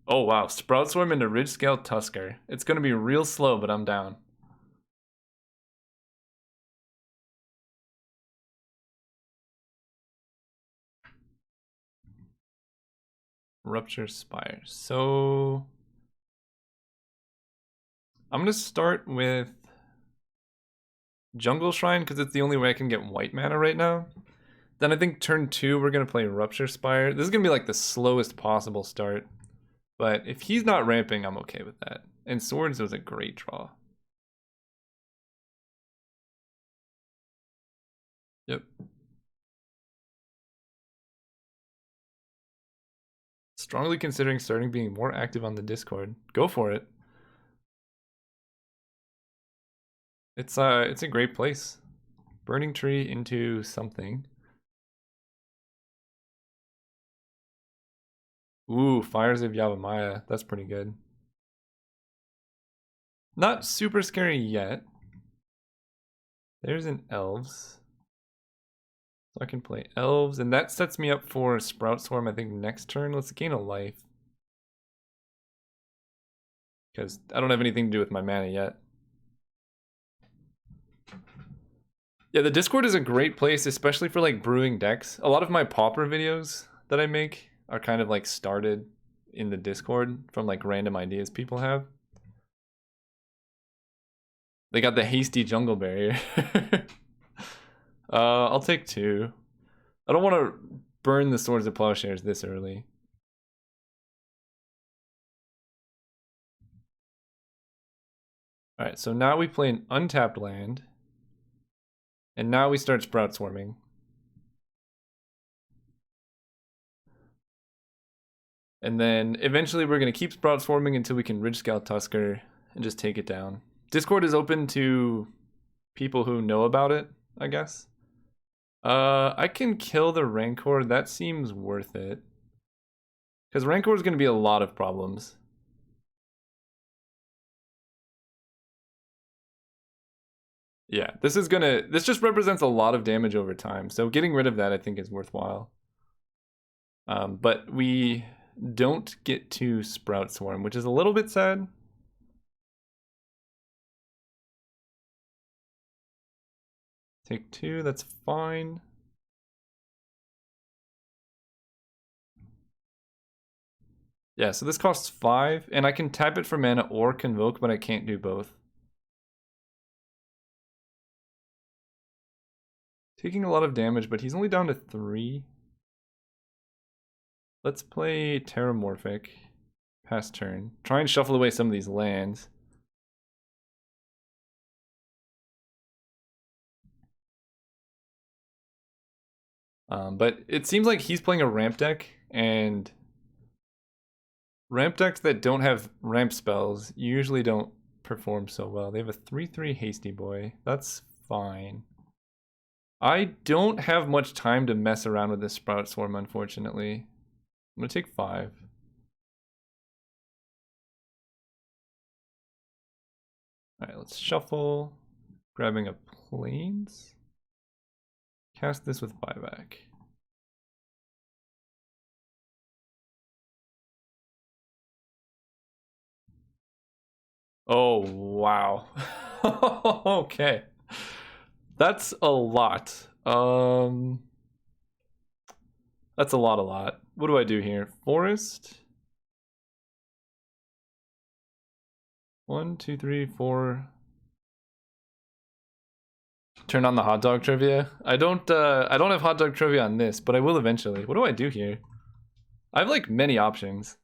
Oh wow, Sprout Swarm into Ridge Scale Tusker. It's gonna be real slow, but I'm down. Rupture Spire. So I'm gonna start with Jungle Shrine because it's the only way I can get white mana right now. Then I think turn 2 we're gonna play Rupture Spire. This is gonna be like the slowest possible start. But if he's not ramping, I'm okay with that. And Swords was a great draw. Yep. Strongly considering starting being more active on the Discord. Go for it. It's a great place. Burning Tree into something. Ooh, Fires of Yavimaya. That's pretty good. Not super scary yet. There's an Elves. So I can play Elves, and that sets me up for Sprout Swarm, I think, next turn. Let's gain a life. Because I don't have anything to do with my mana yet. Yeah, the Discord is a great place, especially for like brewing decks. A lot of my pauper videos that I make are kind of like started in the Discord from like random ideas people have. They got the hasty jungle barrier. I'll take 2. I don't want to burn the Swords of Plowshares this early. Alright, so now we play an untapped land. And now we start Sprout Swarming. And then eventually we're going to keep Sprout Swarming until we can Ridge Scout Tusker and just take it down. Discord is open to people who know about it, I guess. I can kill the Rancor. That seems worth it. Because Rancor is going to be a lot of problems. Yeah, this just represents a lot of damage over time. So getting rid of that I think is worthwhile. But we don't get to Sprout Swarm, which is a little bit sad. Take 2, that's fine. Yeah, so this costs 5, and I can tap it for mana or Convoke, but I can't do both. Taking a lot of damage, but he's only down to 3. Let's play Terramorphic. Pass turn. Try and shuffle away some of these lands. But it seems like he's playing a ramp deck, and ramp decks that don't have ramp spells usually don't perform so well. They have a 3/3 Hasty Boy. That's fine. I don't have much time to mess around with this Sprout Swarm, unfortunately. I'm gonna take 5. Alright, let's shuffle. Grabbing a Plains. Cast this with buyback. Oh, wow. Okay. That's a lot. That's a lot. What do I do here? Forest? 1, 2, 3, 4. Turn on the hot dog trivia. I don't have hot dog trivia on this, but I will eventually. What do I do here? I have like many options.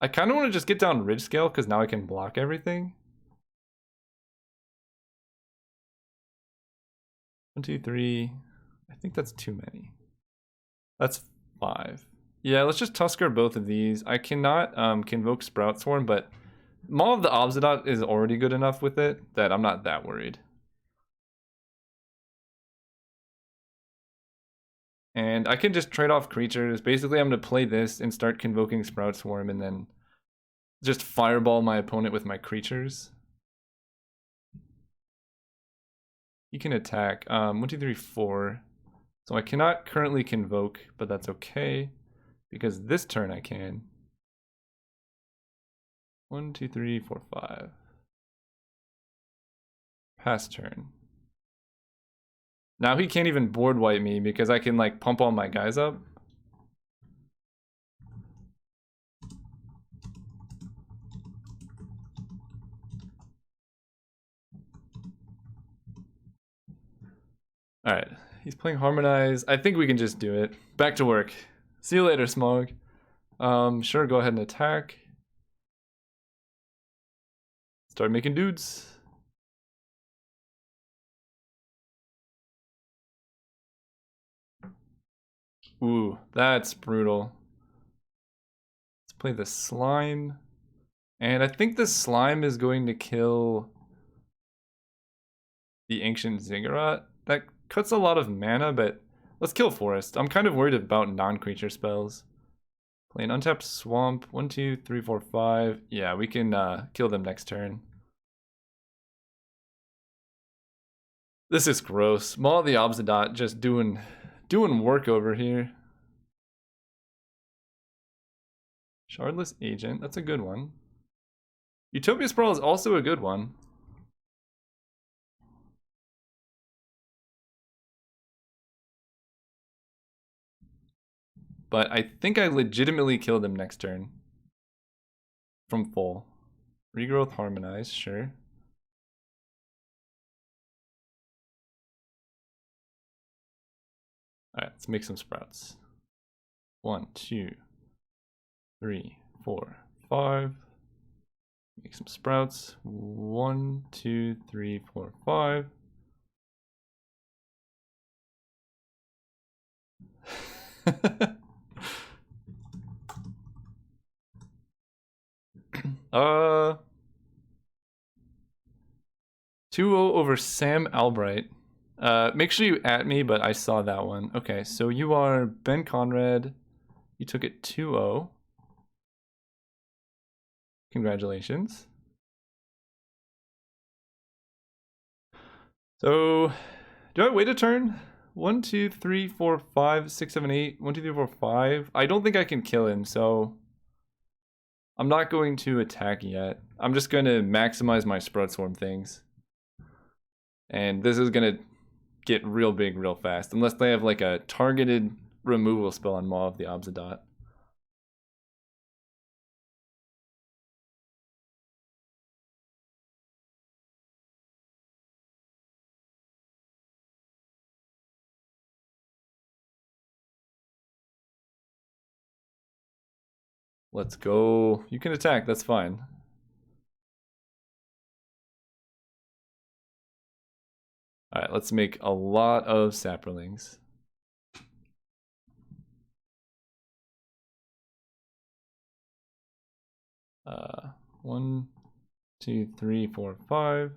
I kind of want to just get down Ridge Scale because now I can block everything. 1, 2, 3. I think that's too many. That's 5. Yeah, let's just Tusker both of these. I cannot Convoke Sprout Swarm, but Maw of the Obsidian is already good enough with it that I'm not that worried. And I can just trade off creatures. Basically, I'm going to play this and start Convoking Sprout Swarm and then just fireball my opponent with my creatures. He can attack. 1, 2, 3, 4. So I cannot currently Convoke, but that's okay. Because this turn I can. 1, 2, 3, 4, 5. Pass turn. Now he can't even board wipe me because I can like pump all my guys up. Alright, he's playing Harmonize. I think we can just do it. Back to work. See you later, Smog. Sure, go ahead and attack. Start making dudes. Ooh, that's brutal. Let's play the slime. And I think the slime is going to kill the Ancient Ziggurat. That cuts a lot of mana, but let's kill Forest. I'm kind of worried about non-creature spells. Play an untapped Swamp. 1, 2, 3, 4, 5. Yeah, we can kill them next turn. This is gross. Maw of the Obsidian just doing work over here. Shardless Agent, that's a good one. Utopia Sprawl is also a good one. But I think I legitimately killed him next turn. From full. Regrowth Harmonize, sure. All right, let's make some sprouts. 1, 2, 3, 4, 5. Make some sprouts. 1, 2, 3, 4, 5. uh 2-0 over Sam Albright. Make sure you at me, but I saw that one. Okay, so you are Ben Conrad. You took it 2-0. Congratulations. So, do I wait a turn? 1, 2, 3, 4, 5, 6, 7, 8. 1, 2, 3, 4, 5. I don't think I can kill him, so I'm not going to attack yet. I'm just going to maximize my Sprout Swarm things. And this is going to get real big real fast, unless they have like a targeted removal spell on Maw of the Obsidian. Let's go. You can attack, that's fine. Alright, let's make a lot of Saprolings. Uh, 1, 2, 3, 4, 5.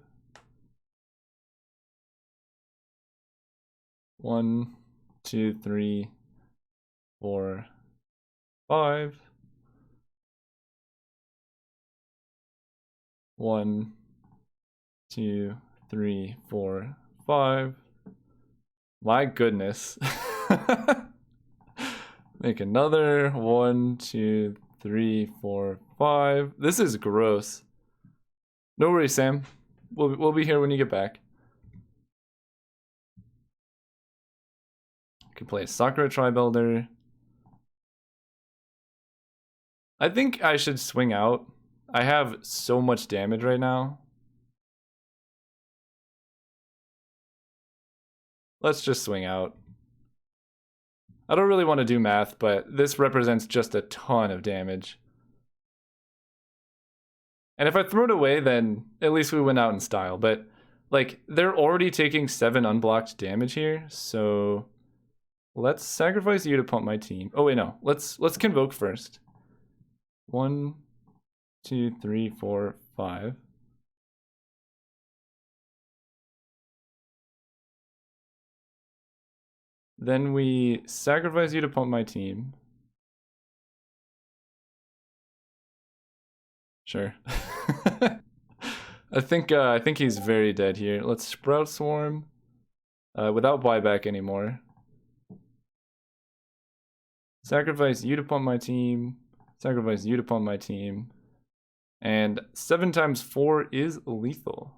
1, 2, 3, 4, 5. 1, 2, 3, 4, 5. My goodness. Make another 1, 2, 3, 4, 5. This is gross. No worries, Sam. We'll be here when you get back. Could play a Sakura Tribe Elder. I think I should swing out. I have so much damage right now. Let's just swing out. I don't really want to do math, but this represents just a ton of damage. And if I throw it away, then at least we went out in style. But, like, they're already taking 7 unblocked damage here, so let's sacrifice you to pump my team. Oh wait, no. Let's convoke first. 1, 2, 3, 4, 5. Then we sacrifice you to pump my team. Sure. I think he's very dead here. Let's Sprout Swarm without buyback anymore. Sacrifice you to pump my team. Sacrifice you to pump my team. And 7 times 4 is lethal.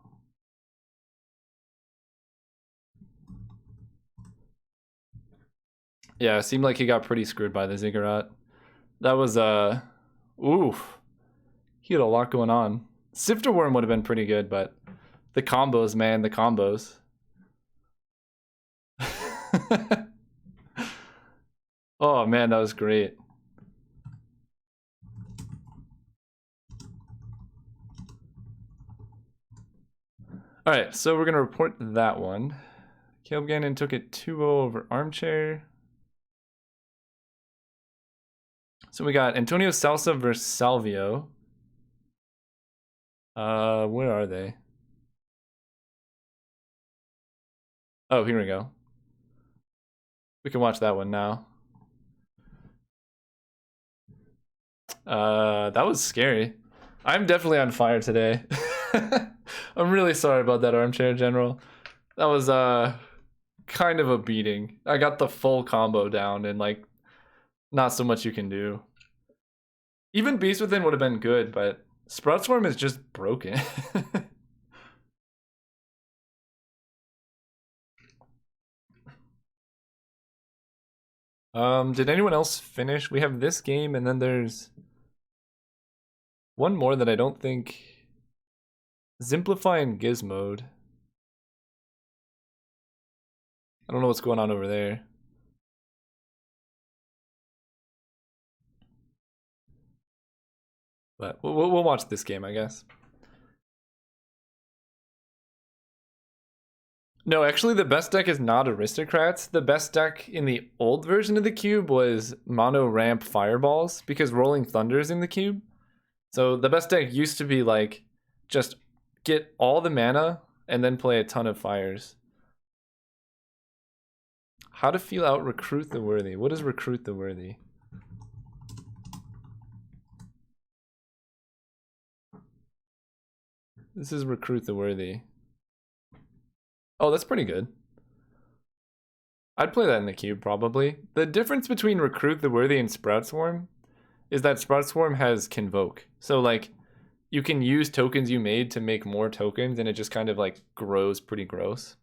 Yeah, it seemed like he got pretty screwed by the Ziggurat. That was, oof. He had a lot going on. Sifter Worm would have been pretty good, but the combos, man, the combos. Oh, man, that was great. All right, so we're going to report that one. Caleb Gannon took it 2-0 over Armchair. So we got Antonio Salsa versus Salvio. Where are they? Oh, here we go. We can watch that one now. That was scary. I'm definitely on fire today. I'm really sorry about that, Armchair General. That was kind of a beating. I got the full combo down and like not so much you can do. Even Beast Within would have been good, but Sprout Swarm is just broken. Did anyone else finish? We have this game and then there's one more that I don't think... Zimplify and Gizmode. I don't know what's going on over there. But we'll watch this game, I guess. No, actually, the best deck is not Aristocrats. The best deck in the old version of the cube was Mono Ramp Fireballs, because Rolling Thunder's in the cube. So the best deck used to be like, just get all the mana and then play a ton of fires. How to feel out Recruit the Worthy. What is Recruit the Worthy? This is Recruit the Worthy. Oh, that's pretty good. I'd play that in the cube, probably. The difference between Recruit the Worthy and Sprout Swarm is that Sprout Swarm has Convoke. So, like, you can use tokens you made to make more tokens, and it just kind of, like, grows pretty gross.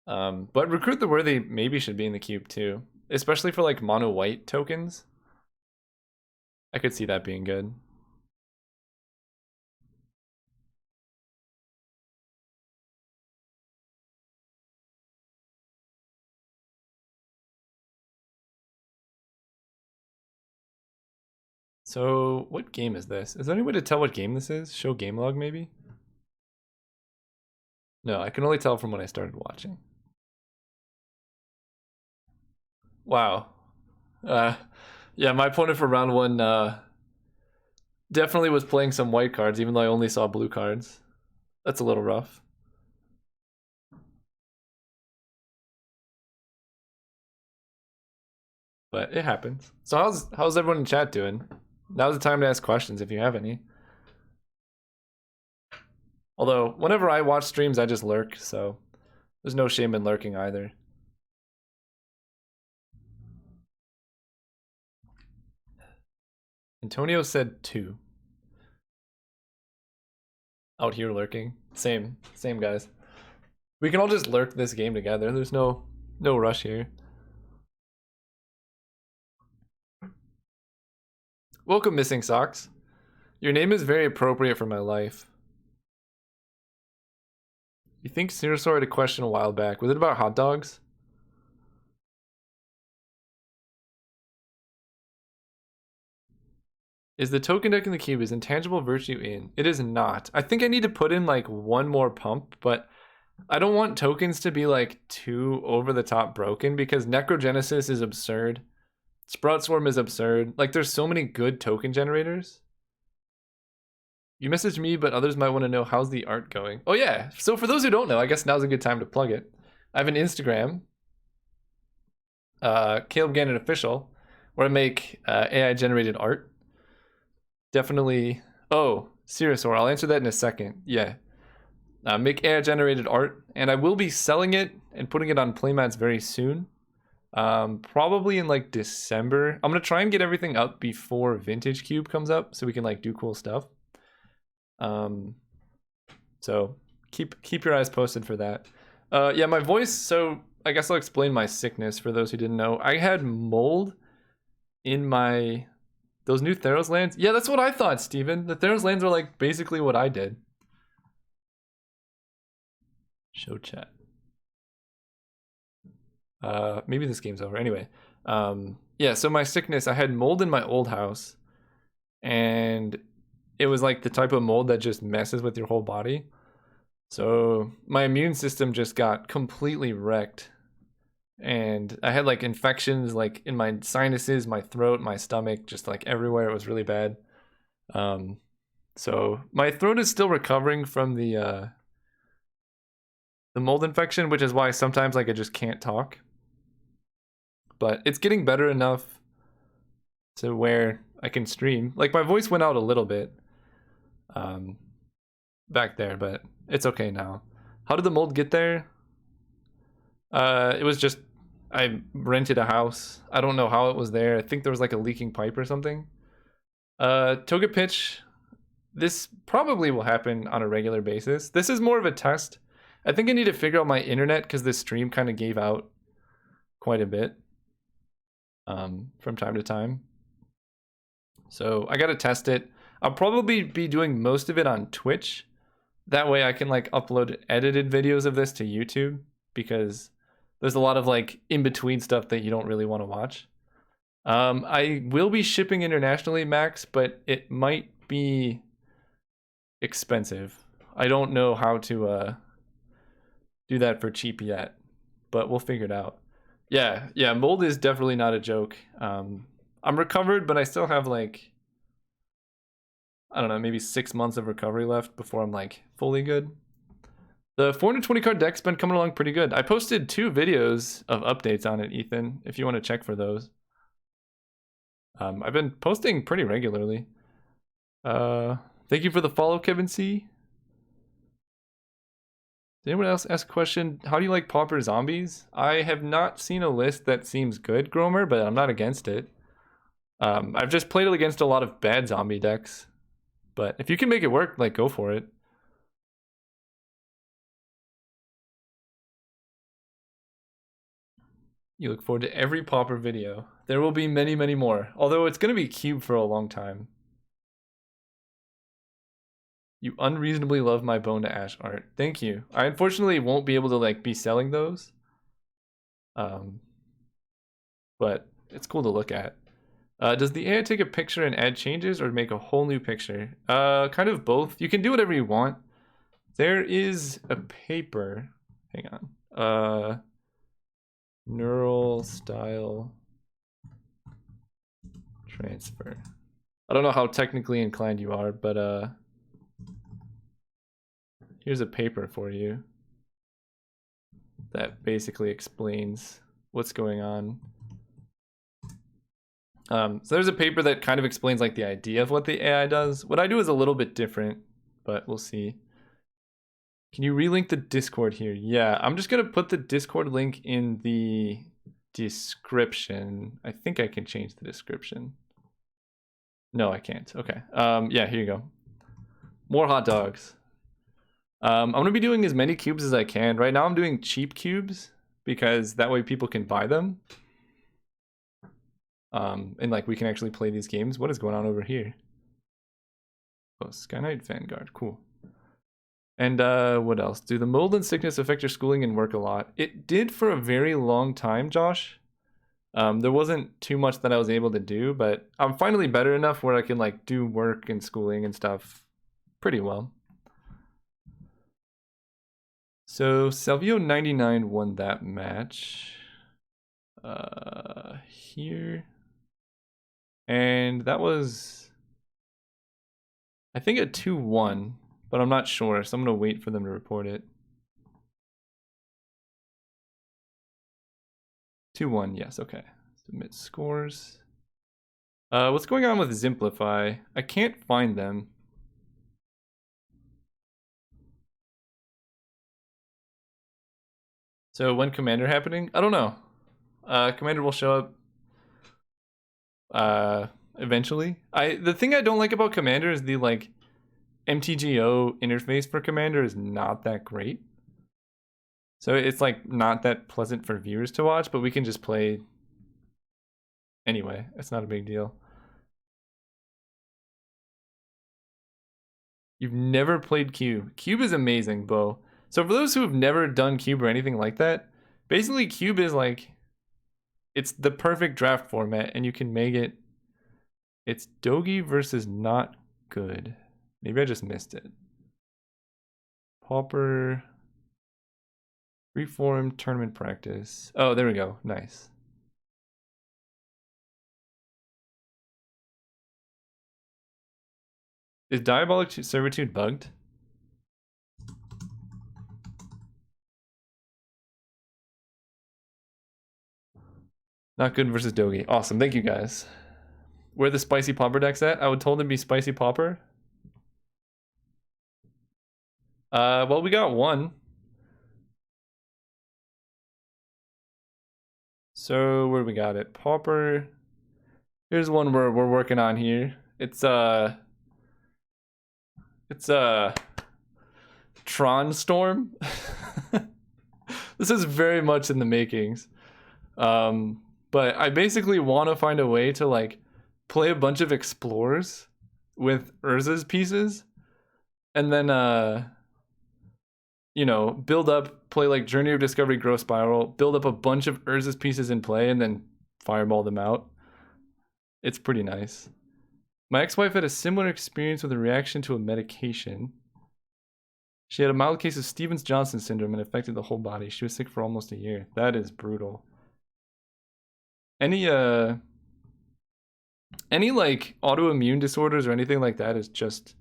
But Recruit the Worthy maybe should be in the cube, too. Especially for, like, mono-white tokens. I could see that being good. So, what game is this? Is there any way to tell what game this is? Show game log, maybe? No, I can only tell from when I started watching. Wow. Yeah, my opponent for round one definitely was playing some white cards, even though I only saw blue cards. That's a little rough. But it happens. So how's everyone in chat doing? Now's the time to ask questions if you have any. Although, whenever I watch streams, I just lurk, so there's no shame in lurking either. Antonio said 2. Out here lurking. Same guys. We can all just lurk this game together. There's no rush here. Welcome, Missing Socks. Your name is very appropriate for my life. You think Sirisaur had a question a while back. Was it about hot dogs? Is the token deck in the cube is intangible virtue in? It is not. I think I need to put in like one more pump, but I don't want tokens to be like too over the top broken because Necrogenesis is absurd. Sprout Swarm is absurd. Like there's so many good token generators. You messaged me, but others might want to know how's the art going. Oh yeah, so for those who don't know, I guess now's a good time to plug it. I have an Instagram, Caleb Gannon Official, where I make AI generated art. Definitely. Oh, Sirisaur, I'll answer that in a second. Yeah. Make AI generated art, and I will be selling it and putting it on playmats very soon. Probably in like December. I'm gonna try and get everything up before Vintage Cube comes up so we can like do cool stuff. So keep your eyes posted for that. Yeah, my voice, so I guess I'll explain my sickness for those who didn't know. I had mold in my those new Theros lands. Yeah, that's what I thought, Steven. The Theros lands are like basically what I did. Show chat. Maybe this game's over. Anyway, yeah, so my sickness, I had mold in my old house, and it was like the type of mold that just messes with your whole body. So my immune system just got completely wrecked, and I had like infections like in my sinuses, my throat, my stomach, just like everywhere. It was really bad. So my throat is still recovering from the mold infection, which is why sometimes like I just can't talk. But it's getting better enough to where I can stream. Like my voice went out a little bit back there, but it's okay now. How did the mold get there? It was just I rented a house. I don't know how it was there. I think there was like a leaking pipe or something. Toga pitch. This probably will happen on a regular basis. This is more of a test. I think I need to figure out my internet because this stream kind of gave out quite a bit from time to time. So I got to test it. I'll probably be doing most of it on Twitch. That way I can like upload edited videos of this to YouTube because there's a lot of like in-between stuff that you don't really want to watch. I will be shipping internationally, Max, but it might be expensive. I don't know how to do that for cheap yet, but we'll figure it out. Yeah, mold is definitely not a joke. I'm recovered, but I still have like, I don't know, maybe 6 months of recovery left before I'm like fully good. The 420 card deck's been coming along pretty good. I posted 2 videos of updates on it, Ethan, if you want to check for those. I've been posting pretty regularly. Thank you for the follow, Kevin C. Did anyone else ask a question? How do you like pauper zombies? I have not seen a list that seems good, Gromer, but I'm not against it. I've just played it against a lot of bad zombie decks. But if you can make it work, like, go for it. You look forward to every pauper video. There will be many, many more. Although it's going to be cube for a long time. You unreasonably love my Bone to Ash art. Thank you. I unfortunately won't be able to like be selling those. But it's cool to look at. Does the AI take a picture and add changes or make a whole new picture? Kind of both. You can do whatever you want. There is a paper. Hang on. Neural style transfer. I don't know how technically inclined you are, but here's a paper for you that basically explains what's going on. So there's a paper that kind of explains like the idea of what the AI does. What I do is a little bit different, but we'll see. Can you relink the Discord here? Yeah, I'm just gonna put the Discord link in the description. I think I can change the description. No, I can't. Okay. Yeah, here you go. More hot dogs. I'm gonna be doing as many cubes as I can. Right now I'm doing cheap cubes because that way people can buy them. And like we can actually play these games. What is going on over here? Oh, Sky Knight Vanguard, cool. And what else? Do the mold and sickness affect your schooling and work a lot? It did for a very long time, Josh. There wasn't too much that I was able to do, but I'm finally better enough where I can like do work and schooling and stuff pretty well. So Salvio 99 won that match. Here. And that was, I think, a 2-1, but I'm not sure, so I'm gonna wait for them to report it. 2-1, yes, okay. Submit scores. What's going on with Zimplify? I can't find them. So when Commander happening? I don't know. Commander will show up eventually. The thing I don't like about Commander is the like MTGO interface for Commander is not that great. So it's like not that pleasant for viewers to watch, but we can just play anyway. It's not a big deal. You've never played Cube. Cube is amazing, Bo. So for those who have never done Cube or anything like that, basically Cube is like, it's the perfect draft format and you can make it, it's Dogi versus not good. Maybe I just missed it. Pauper, Freeform, tournament practice. Oh, there we go, nice. Is Diabolic Servitude bugged? Not good versus Dogi. Awesome, thank you guys. Where the spicy pauper deck's at? I would told them be spicy pauper. Well, we got one. So where we got it? Pauper. Here's one we're working on here. It's Tron Storm. This is very much in the makings. But I basically want to find a way to like play a bunch of explorers with Urza's pieces and then you know, build up, play like Journey of Discovery, Growth Spiral, build up a bunch of Urza's pieces in play and then fireball them out. It's pretty nice. My ex-wife had a similar experience with a reaction to a medication. She had a mild case of Stevens-Johnson syndrome and affected the whole body. She was sick for almost a year. That is brutal. Any like autoimmune disorders or anything like that is just,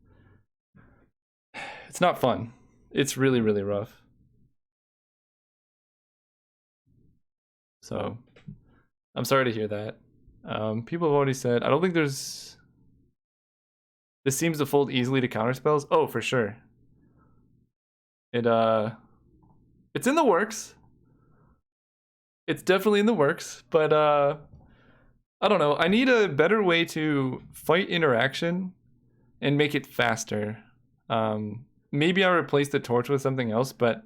it's not fun. It's really, really rough. So I'm sorry to hear that. People have already said, I don't think this seems to fold easily to counterspells. Oh, for sure. It's in the works. It's definitely in the works, but I don't know. I need a better way to fight interaction and make it faster. Maybe I'll replace the torch with something else, but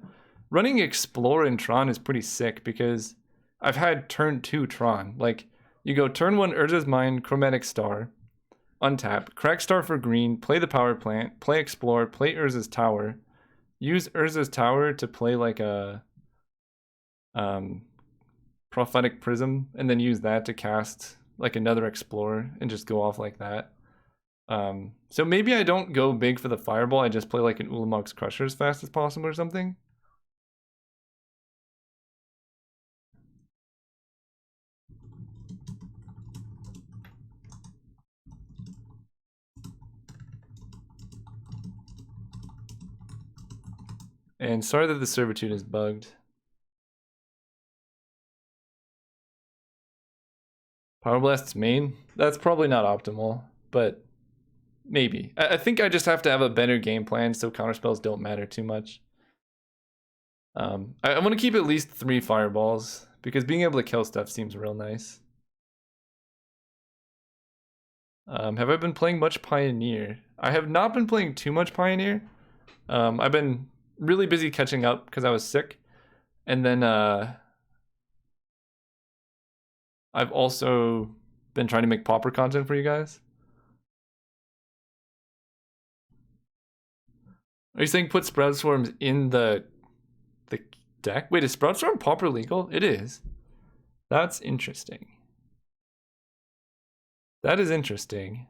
running Explore in Tron is pretty sick because I've had turn 2 Tron. Like, you go turn 1 Urza's Mine, Chromatic Star, untap, crack Star for green, play the power plant, play Explore, play Urza's Tower, use Urza's Tower to play like a Prophetic Prism, and then use that to cast like another Explorer and just go off like that. So maybe I don't go big for the Fireball, I just play like an Ulamog's Crusher as fast as possible or something. And sorry that the servitude is bugged. Power Blast's main? That's probably not optimal, but maybe. I think I just have to have a better game plan so counterspells don't matter too much. I want to keep at least 3 fireballs because being able to kill stuff seems real nice. Have I been playing much Pioneer? I have not been playing too much Pioneer. I've been really busy catching up because I was sick. And then I've also been trying to make pauper content for you guys. Are you saying put Sprout Swarms in the deck? Wait, is Sprout Swarm pauper legal? It is. That's interesting. That is interesting.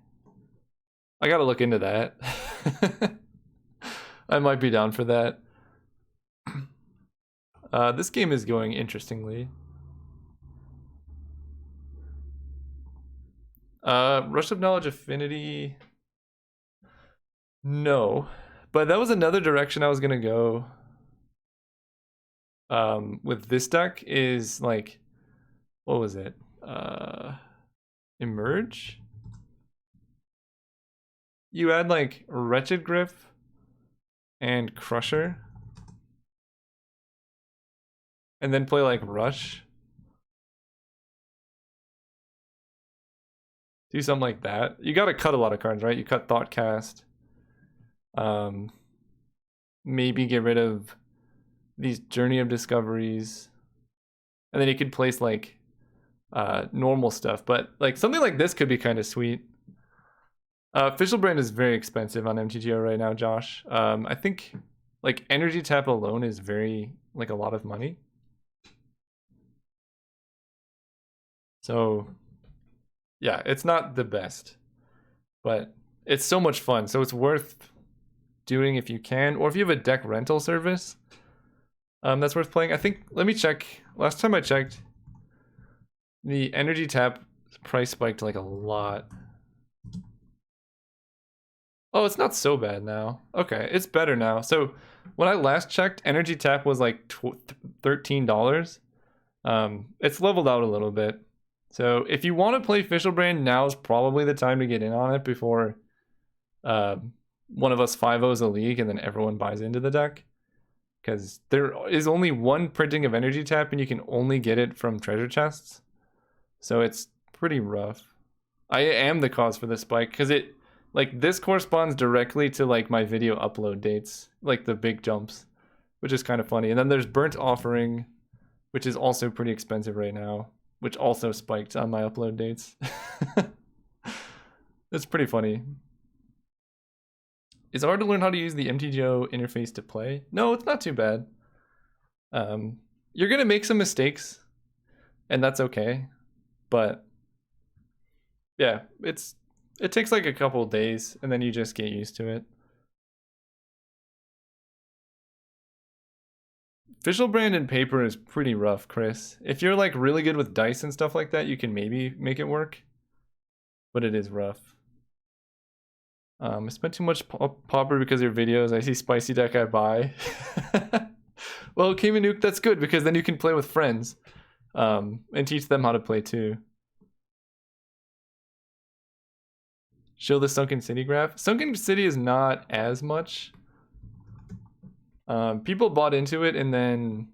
I gotta look into that. I might be down for that. This game is going interestingly. Rush of Knowledge Affinity. No. But that was another direction I was gonna go. With this deck is like, what was it? Emerge? You add like Wretched Grip and Crusher. And then play like Rush. Do something like that. You gotta cut a lot of cards, right? You cut Thoughtcast. Maybe get rid of these Journey of Discoveries. And then you could place like normal stuff. But like something like this could be kind of sweet. Official Brand is very expensive on MTGO right now, Josh. I think like Energy Tap alone is very like a lot of money. So yeah, it's not the best, but it's so much fun. So it's worth doing if you can, or if you have a deck rental service, that's worth playing. I think, let me check. Last time I checked, the Energy Tap price spiked like a lot. Oh, it's not so bad now. Okay, it's better now. So when I last checked, Energy Tap was like $13. It's leveled out a little bit. So if you want to play Official Brand, now is probably the time to get in on it before one of us 5-0s a league and then everyone buys into the deck. Because there is only one printing of Energy Tap and you can only get it from treasure chests. So it's pretty rough. I am the cause for this spike because it, like, this corresponds directly to like my video upload dates, like the big jumps, which is kind of funny. And then there's Burnt Offering, which is also pretty expensive right now, which also spiked on my upload dates. It's pretty funny. Is it hard to learn how to use the MTGO interface to play? No, it's not too bad. You're gonna make some mistakes, and that's okay. But Yeah, it takes like a couple days and then you just get used to it. Visual brand and paper is pretty rough, Chris. If you're like really good with dice and stuff like that, you can maybe make it work. But it is rough. I spent too much pauper because of your videos. I see spicy deck I buy. Well, King and Nuke, that's good because then you can play with friends. And teach them how to play too. Show the Sunken City graph. Sunken City is not as much. People bought into it and then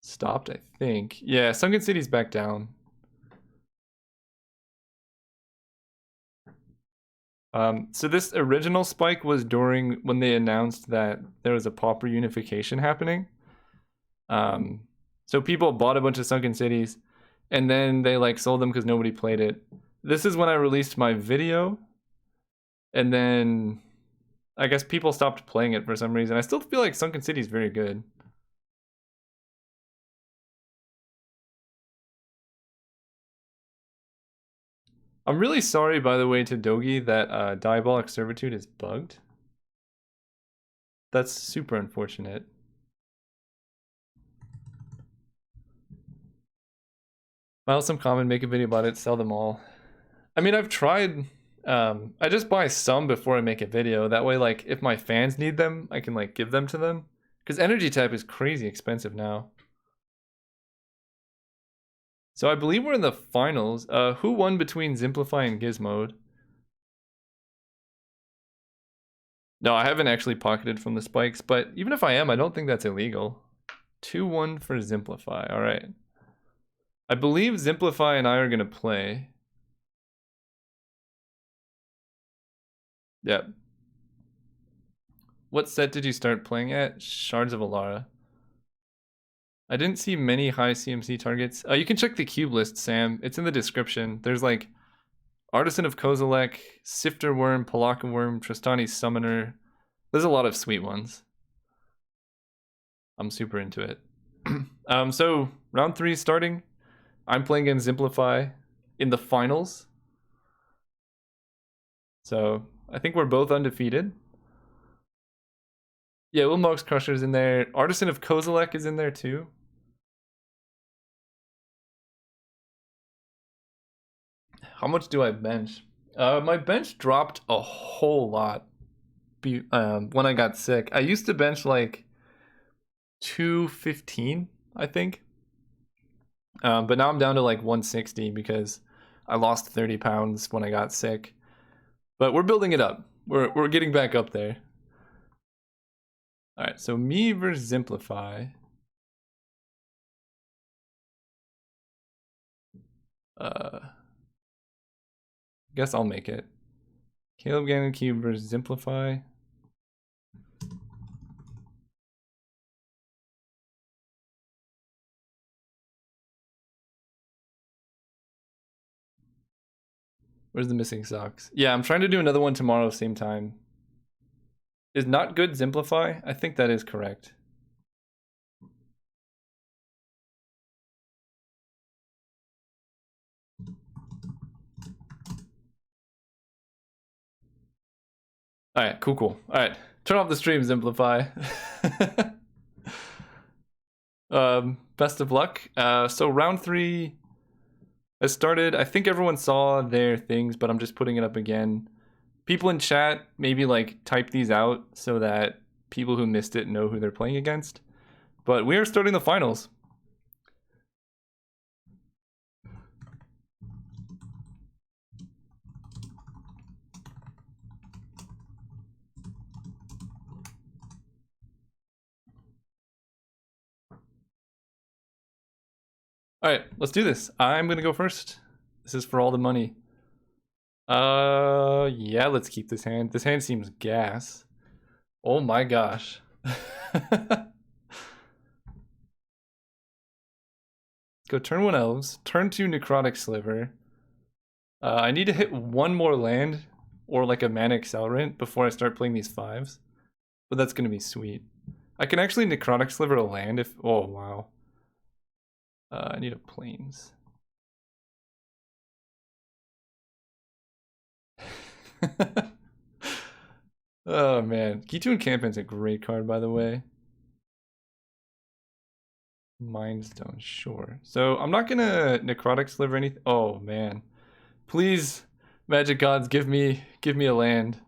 stopped, I think. Yeah, Sunken City's back down. So this original spike was during when they announced that there was a pauper unification happening. So people bought a bunch of Sunken Cities and then they like sold them because nobody played it. This is when I released my video and then I guess people stopped playing it for some reason. I still feel like Sunken City is very good. I'm really sorry, by the way, to Dogi that Diabolic Servitude is bugged. That's super unfortunate. File some common, make a video about it, sell them all. I mean, I've tried. I just buy some before I make a video. That way, like, if my fans need them, I can like give them to them. Because energy type is crazy expensive now. So I believe we're in the finals. Who won between Simplify and Gizmode? No, I haven't actually pocketed from the spikes, but even if I am, I don't think that's illegal. 2-1 for Simplify. All right. I believe Simplify and I are going to play. Yep. What set did you start playing at? Shards of Alara. I didn't see many high CMC targets. You can check the cube list, Sam. It's in the description. There's like Artisan of Kozilek, Sifter Worm, Palaka Worm, Tristani's Summoner. There's a lot of sweet ones. I'm super into it. So round 3 is starting. I'm playing against Simplify in the finals. So I think we're both undefeated. Yeah, Will Mox Crusher's in there. Artisan of Kozilek is in there too. How much do I bench? My bench dropped a whole lot when I got sick. I used to bench like 215, I think. But now I'm down to like 160 because I lost 30 pounds when I got sick. But we're building it up. We're getting back up there. All right, so me versus Simplify. Guess I'll make it. Caleb Gannon Cube versus Simplify. Where's the missing socks? Yeah, I'm trying to do another one tomorrow, same time. Is not good Simplify? I think that is correct. All right, cool. All right, turn off the stream, Simplify. Best of luck. So round 3 has started. I think everyone saw their things, but I'm just putting it up again. People in chat, maybe like type these out so that people who missed it know who they're playing against. But we are starting the finals. All right, let's do this. I'm gonna go first. This is for all the money. Yeah, let's keep this hand. This hand seems gas. Oh my gosh. Go turn 1 elves, turn 2 necrotic sliver. I need to hit 1 more land or like a mana accelerant before I start playing these 5s. But that's gonna be sweet. I can actually necrotic sliver a land if, oh wow. I need a plains. Oh man, Gitu Encampment's a great card, by the way. Mindstone, sure. So I'm not gonna Necrotic Sliver anything. Oh man, please, Magic Gods, give me a land.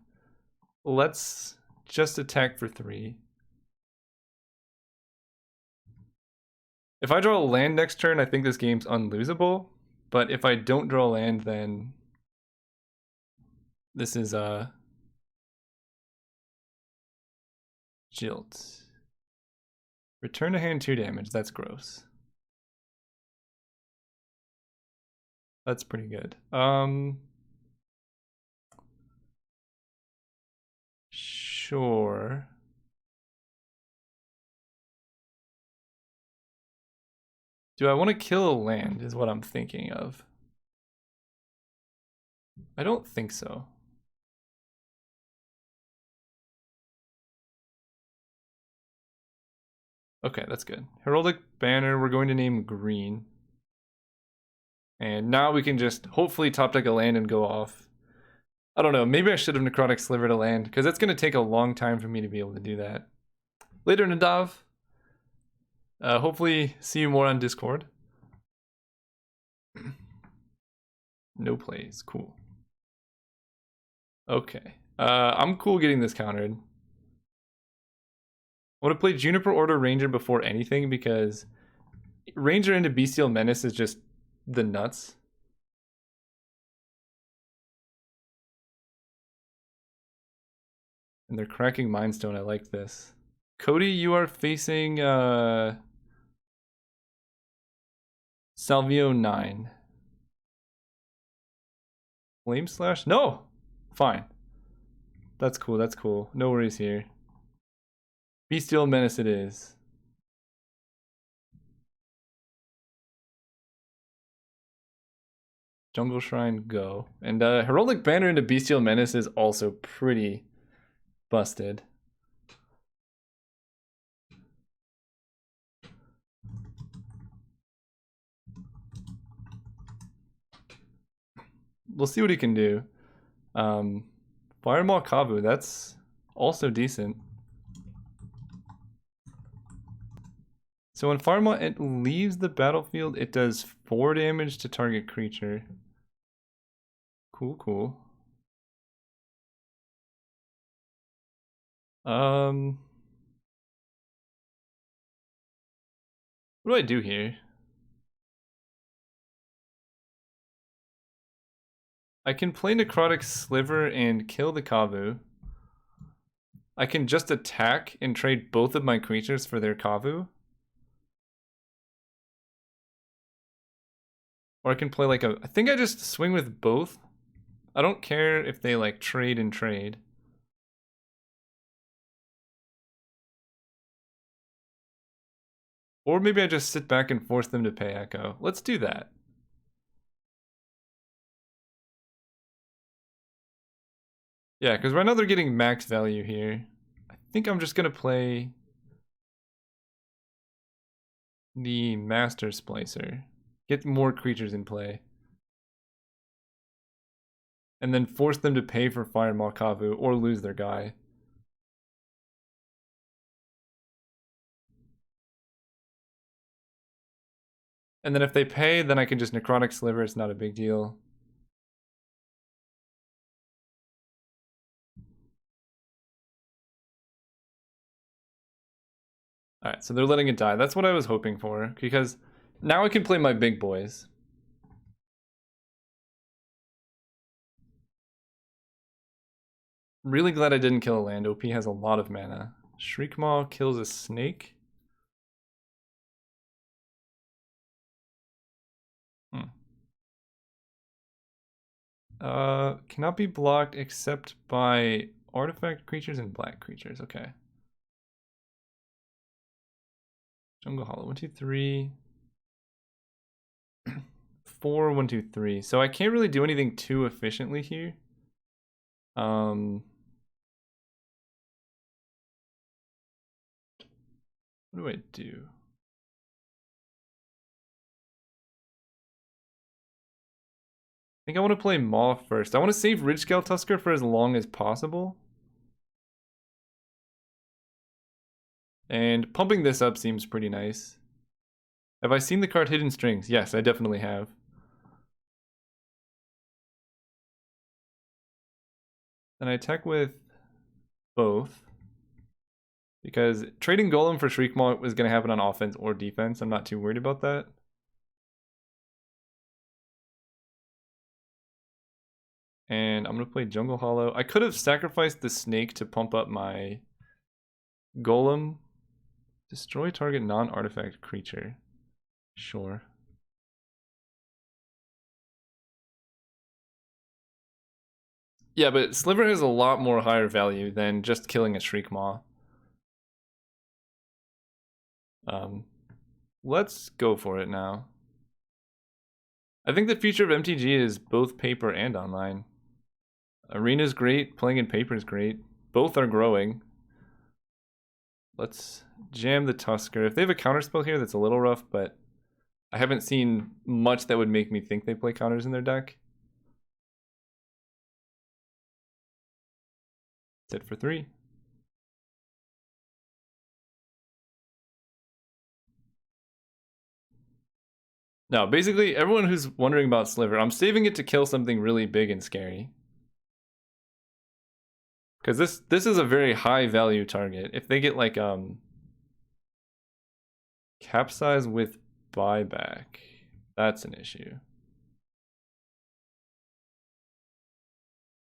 Let's just attack for 3. If I draw a land next turn, I think this game's unlosable. But if I don't draw a land, then this is Jilt. Return to hand 2 damage. That's gross. That's pretty good. Sure. Do I want to kill a land is what I'm thinking of. I don't think so. Okay, that's good. Heraldic Banner, we're going to name green. And now we can just hopefully top deck a land and go off. I don't know, maybe I should have Necrotic Slivered a land, because it's going to take a long time for me to be able to do that. Later, Nadav. Hopefully see you more on Discord. No plays, cool. Okay, I'm cool getting this countered. I want to play Juniper Order Ranger before anything because Ranger into Bestial Menace is just the nuts. And they're cracking Mindstone. I like this. Cody, you are facing Salvio 9. Flame Slash? No! Fine. That's cool, that's cool. No worries here. Bestial Menace it is. Jungle Shrine, go. And Heraldic Banner into Bestial Menace is also pretty busted. We'll see what he can do. Firemaw Kavu, that's also decent. So when Firemaw leaves the battlefield, it does 4 damage to target creature. Cool, cool. What do I do here? I can play Necrotic Sliver and kill the Kavu. I can just attack and trade both of my creatures for their Kavu. Or I can play like I think I just swing with both. I don't care if they like trade and trade. Or maybe I just sit back and force them to pay Echo. Let's do that. Yeah, because right now they're getting max value here. I think I'm just going to play the Master Splicer. Get more creatures in play. And then force them to pay for Firemaw Kavu or lose their guy. And then if they pay, then I can just Necrotic Sliver. It's not a big deal. Alright, so they're letting it die. That's what I was hoping for, because now I can play my big boys. I'm really glad I didn't kill a land. OP has a lot of mana. Shriekmaw kills a snake. Cannot be blocked except by artifact creatures and black creatures. Okay. Jungle Hollow. 1, 2, 3. 4, 1, 2, 3. So I can't really do anything too efficiently here. What do I do? think I want to play Maw first. I want to save Ridgescale Tusker for as long as possible. And pumping this up seems pretty nice. Have I seen the card Hidden Strings? Yes, I definitely have. Then I attack with both. Because trading Golem for Shriekmaw was going to happen on offense or defense. I'm not too worried about that. And I'm going to play Jungle Hollow. I could have sacrificed the snake to pump up my Golem. Destroy target non-artifact creature. Sure. Yeah, but Sliver has a lot more higher value than just killing a Shriekmaw. Let's go for it now. I think the future of MTG is both paper and online. Arena's great, playing in paper is great. Both are growing. Let's jam the Tusker. If they have a counterspell here, that's a little rough, but I haven't seen much that would make me think they play counters in their deck. That's it for 3. Now, basically, everyone who's wondering about Sliver, I'm saving it to kill something really big and scary. Because this is a very high value target. If they get like capsize with buyback, that's an issue.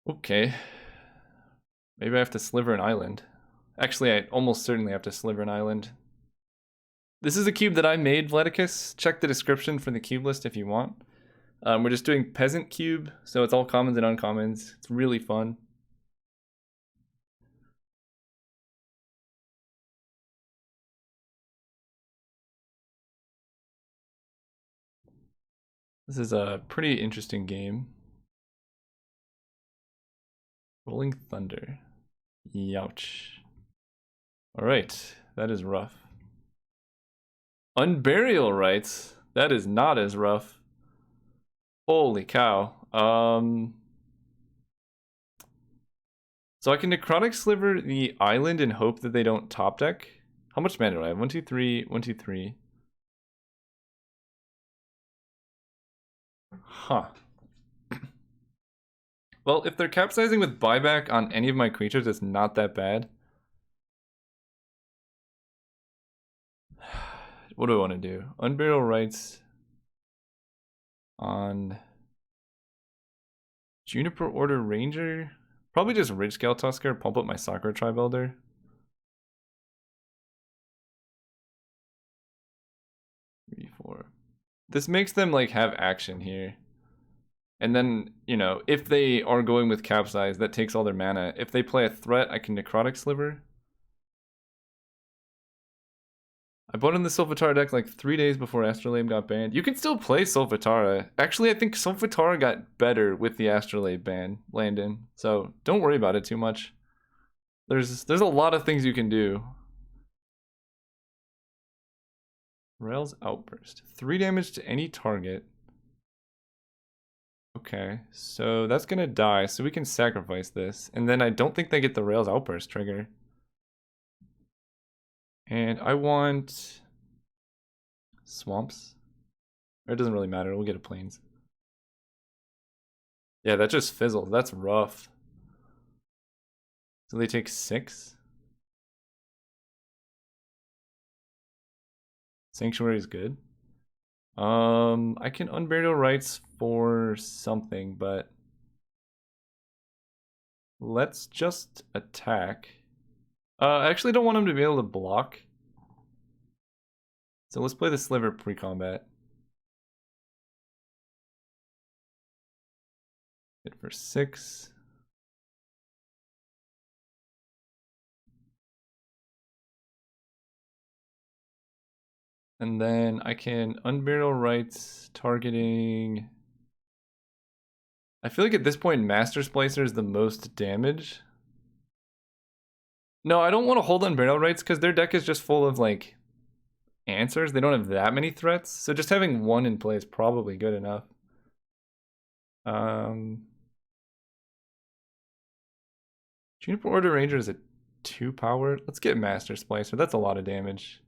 Okay. Maybe I have to Sliver an island. Actually, I almost certainly have to Sliver an island. This is a cube that I made, Vladicus. Check the description for the cube list if you want. We're just doing Peasant Cube, so it's all commons and uncommons. It's really fun. This is a pretty interesting game. Rolling Thunder. Youch. Alright, that is rough. Unburial Rites. That is not as rough. Holy cow. So I can Necrotic Sliver the island and hope that they don't top deck. How much mana do I have? 1, 2, 3, 1, 2, 3. Huh. Well, if they're capsizing with buyback on any of my creatures, it's not that bad. What do I want to do? Unburial Rites on Juniper Order Ranger? Probably just Ridgescale Tusker, pump up my Sakura Tribe Elder. Three, 4. This makes them like have action here. And then, you know, if they are going with capsize, that takes all their mana. If they play a threat, I can Necrotic Sliver. I bought in the Solfatara deck like 3 days before Astrolabe got banned. You can still play Solfatara. Actually, I think Solfatara got better with the Astrolabe ban, Landon. So don't worry about it too much. There's a lot of things you can do. Rails Outburst. 3 damage to any target. Okay, so that's gonna die, so we can sacrifice this. And then I don't think they get the Rails Outburst trigger. And I want swamps. Or it doesn't really matter, we'll get a plains. Yeah, that just fizzled. That's rough. So they take 6. Sanctuary is good. I can Unburial Rites for something, but let's just attack. I actually don't want him to be able to block. So let's play the Sliver pre-combat. Hit for 6. And then I can Unburial Rites targeting... I feel like at this point Master Splicer is the most damage. No, I don't want to hold Unburial Rites because their deck is just full of like answers. They don't have that many threats. So just having one in play is probably good enough. Juniper Order Ranger is a 2 power. Let's get Master Splicer. That's a lot of damage.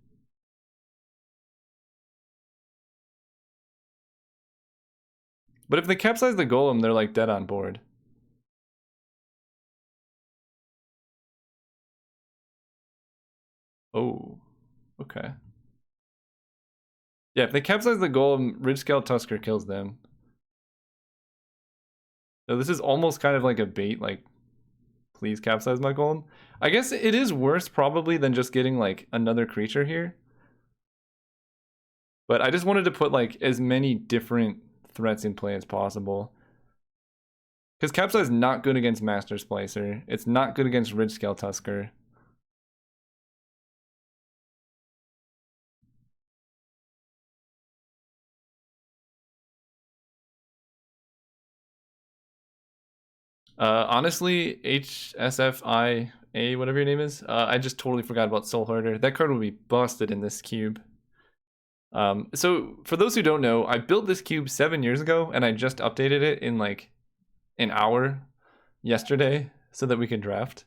But if they capsize the golem, they're like dead on board. Oh, okay. Yeah, if they capsize the golem, Ridgescale Tusker kills them. So this is almost kind of like a bait, like, please capsize my golem. I guess it is worse probably than just getting like another creature here. But I just wanted to put like as many different threats in play as possible. Because capsize is not good against Master Splicer. It's not good against Ridgescale Tusker. Honestly, HSFIA, whatever your name is, I just totally forgot about Soul Hoarder. That card will be busted in this cube. So for those who don't know, I built this cube 7 years ago, and I just updated it in like an hour yesterday so that we can draft.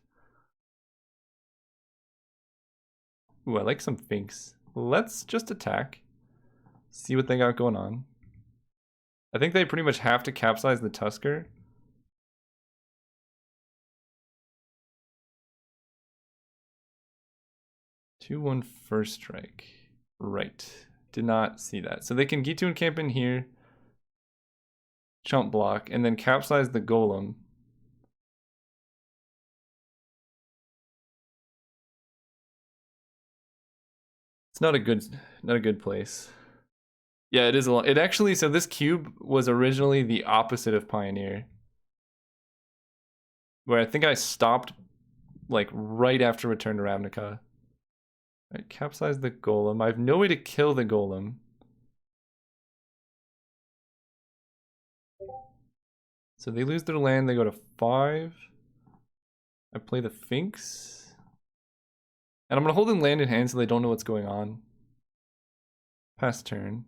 Ooh, I like some Finks. Let's just attack. See what they got going on. I think they pretty much have to capsize the Tusker. Two, 1 first strike. Right. Did not see that. So they can Gitu and camp in here. Chump block. And then capsize the golem. It's not a good place. Yeah, it is a lot. It actually, so this cube was originally the opposite of Pioneer. Where I think I stopped like right after Return to Ravnica. Right, capsize the golem. I have no way to kill the golem. So they lose their land, they go to 5. I play the Finks. And I'm gonna hold in land in hand so they don't know what's going on. Pass turn.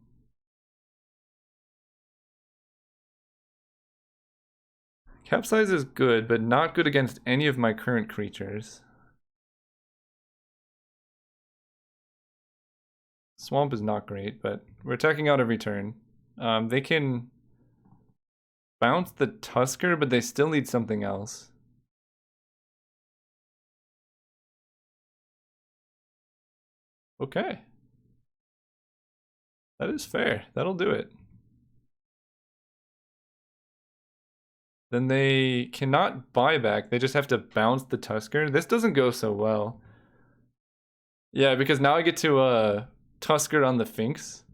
Capsize is good, but not good against any of my current creatures. Swamp is not great, but we're attacking out every turn. They can bounce the Tusker, but they still need something else. Okay. That is fair. That'll do it. Then they cannot buy back. They just have to bounce the Tusker. This doesn't go so well. Yeah, because now I get to Tusker on the Finks.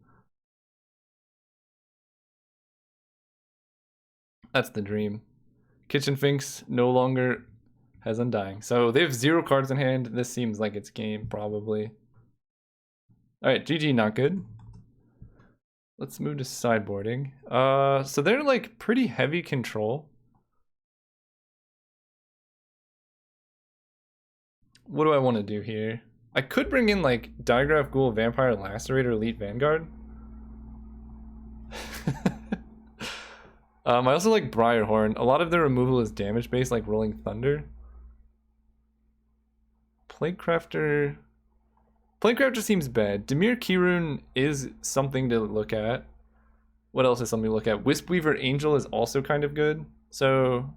That's the dream. Kitchen Finks no longer has Undying. So they have 0 cards in hand. This seems like it's game, probably. Alright, GG, not good. Let's move to sideboarding. So they're like pretty heavy control. What do I want to do here? I could bring in like Digraph, Ghoul, Vampire, Lacerator, Elite Vanguard. I also like Briarhorn. A lot of their removal is damage based, like Rolling Thunder. Planecrafter. Planecrafter seems bad. Dimir Kirun is something to look at. What else is something to look at? Wispweaver Angel is also kind of good. So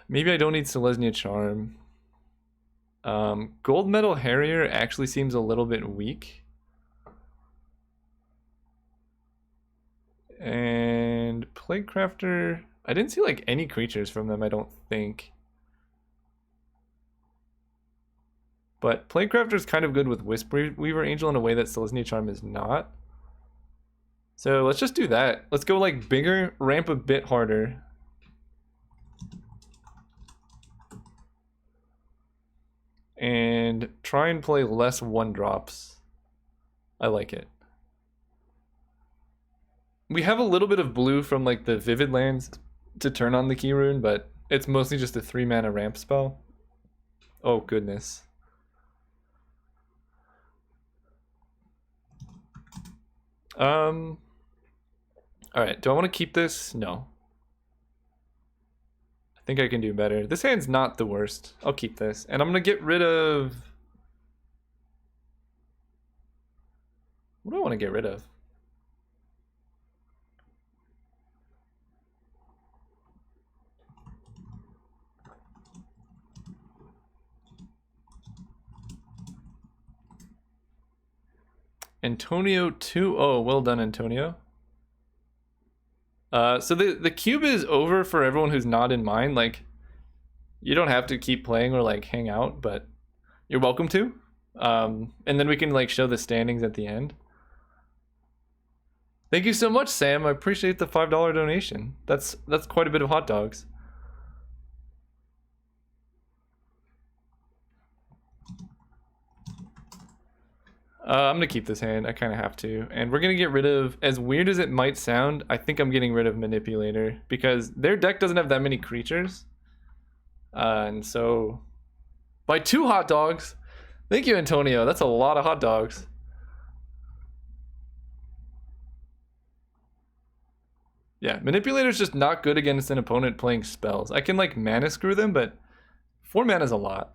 maybe I don't need Selesnya Charm. Gold Metal Harrier actually seems a little bit weak. And Planecrafter, I didn't see like any creatures from them, I don't think. But Planecrafter is kind of good with Wispweaver Angel in a way that Selesnya Charm is not. So let's just do that. Let's go like bigger, ramp a bit harder. And try and play less 1-drops. I like it. We have a little bit of blue from like the Vivid Lands to turn on the Key Rune, but it's mostly just a 3-mana ramp spell. Oh goodness. All right, do I want to keep this? No. I think I can do better. This hand's not the worst. I'll keep this. And I'm going to get rid of... What do I want to get rid of? Antonio 2-0. Well done, Antonio. So the cube is over for everyone who's not in mine. Like, you don't have to keep playing or like hang out, but you're welcome to. And then we can like show the standings at the end. Thank you so much, Sam. I appreciate the $5 donation. That's quite a bit of hot dogs. I'm gonna keep this hand. I kind of have to. And we're gonna get rid of, as weird as it might sound, I think I'm getting rid of Manipulator because their deck doesn't have that many creatures. And so, by 2 hot dogs. Thank you, Antonio. That's a lot of hot dogs. Yeah, Manipulator's just not good against an opponent playing spells. I can like mana screw them, but 4 mana is a lot.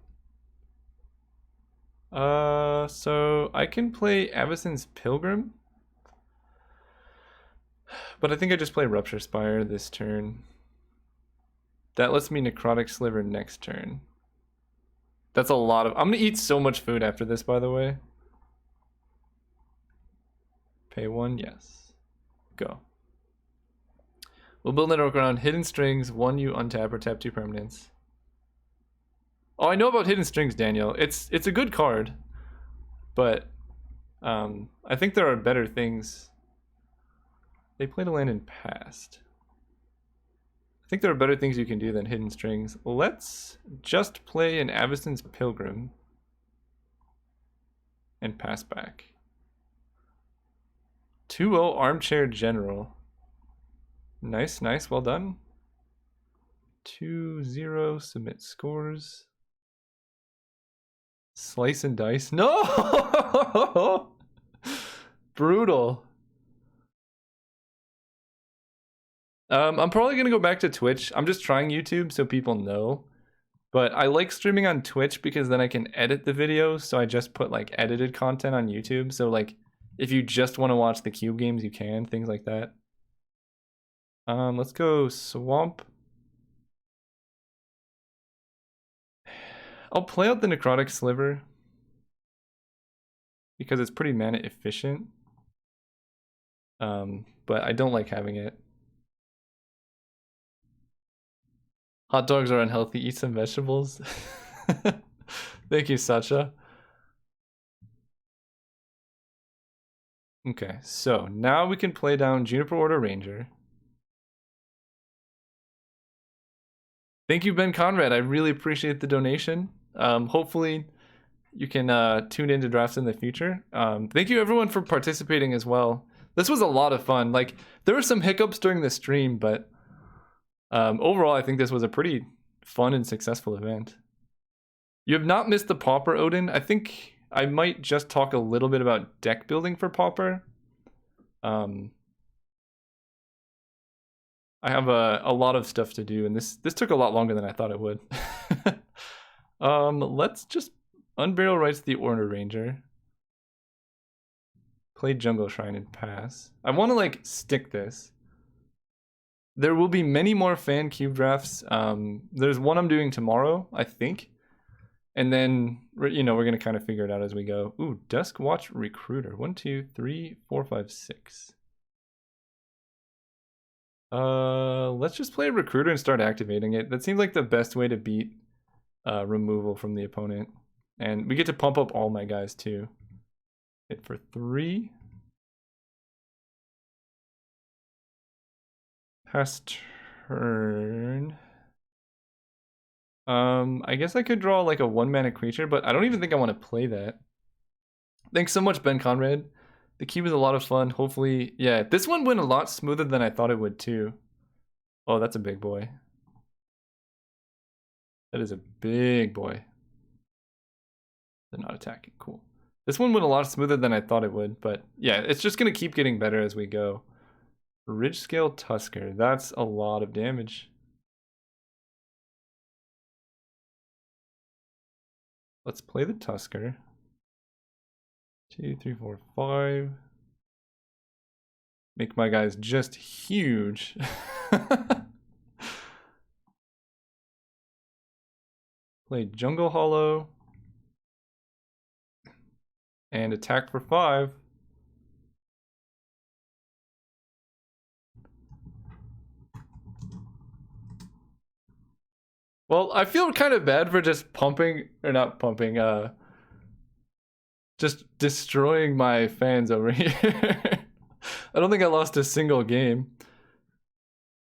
So I can play Avacyn's Pilgrim. But I think I just play Rupture Spire this turn. That lets me Necrotic Sliver next turn. That's a lot of... I'm gonna eat so much food after this, by the way. Pay 1, yes. Go. We'll build network around Hidden Strings, 1 you untap or tap 2 permanents. Oh, I know about Hidden Strings, Daniel. It's a good card. But I think there are better things. They played a land and passed. I think there are better things you can do than Hidden Strings. Let's just play an Avacyn's Pilgrim and pass back. 2-0 Armchair General. Nice, nice, well done. 2-0 submit scores. Slice and dice. No! Brutal. I'm probably gonna go back to Twitch. I'm just trying YouTube so people know. But I like streaming on Twitch because then I can edit the videos. So I just put like edited content on YouTube. So like if you just want to watch the cube games, you can, things like that. Let's go Swamp. I'll play out the Necrotic Sliver because it's pretty mana efficient. But I don't like having it. Hot dogs are unhealthy. Eat some vegetables. Thank you, Sacha. Okay, so now we can play down Juniper Order Ranger. Thank you, Ben Conrad. I really appreciate the donation. Hopefully you can tune into drafts in the future. Thank you everyone for participating as well. This was a lot of fun. Like, there were some hiccups during the stream, but overall I think this was a pretty fun and successful event. You have not missed the Pauper, Odin. I think I might just talk a little bit about deck building for Pauper. I have a lot of stuff to do, and this took a lot longer than I thought it would. Let's just Unburial Rights the Order Ranger. Play Jungle Shrine and pass. I want to like stick this. There will be many more fan cube drafts. There's one I'm doing tomorrow, I think. And then, you know, we're going to kind of figure it out as we go. Ooh, Dusk Watch Recruiter. 1, 2, 3, 4, 5, 6. Let's just play Recruiter and start activating it. That seems like the best way to beat removal from the opponent. And we get to pump up all my guys too. Hit for 3. Pass turn. I guess I could draw like a 1-mana creature, but I don't even think I want to play that. Thanks so much, Ben Conrad. The cube is a lot of fun. Hopefully, yeah, this one went a lot smoother than I thought it would too. Oh, that's a big boy. That is a big boy. They're not attacking. Cool. This one went a lot smoother than I thought it would, but yeah, it's just gonna keep getting better as we go. Ridge Scale Tusker. That's a lot of damage. Let's play the Tusker. 2, 3, 4, 5. Make my guys just huge. Play Jungle Hollow. And attack for 5. Well, I feel kind of bad for just pumping, or not pumping, just destroying my fans over here. I don't think I lost a single game.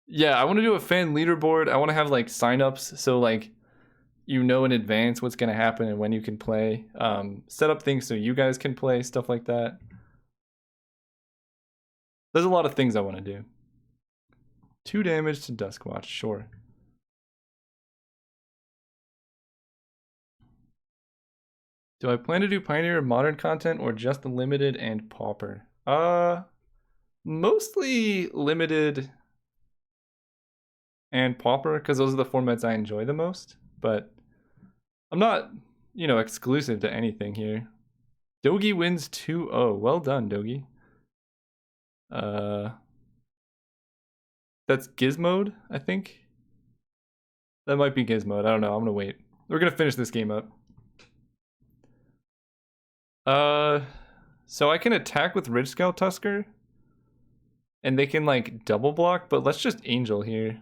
Yeah, I want to do a fan leaderboard. I want to have like signups, so like you know in advance what's going to happen and when you can play. Set up things so you guys can play, stuff like that. There's a lot of things I want to do. 2 damage to Duskwatch, sure. Do I plan to do Pioneer modern content or just limited and pauper? Mostly limited and pauper, because those are the formats I enjoy the most. But I'm not, you know, exclusive to anything here. Dogi wins 2-0. Well done, Dogi. That's Gizmode, I think. That might be Gizmode. I don't know. I'm gonna wait. We're gonna finish this game up. So I can attack with Ridge Scale Tusker. And they can like double block, but let's just Angel here.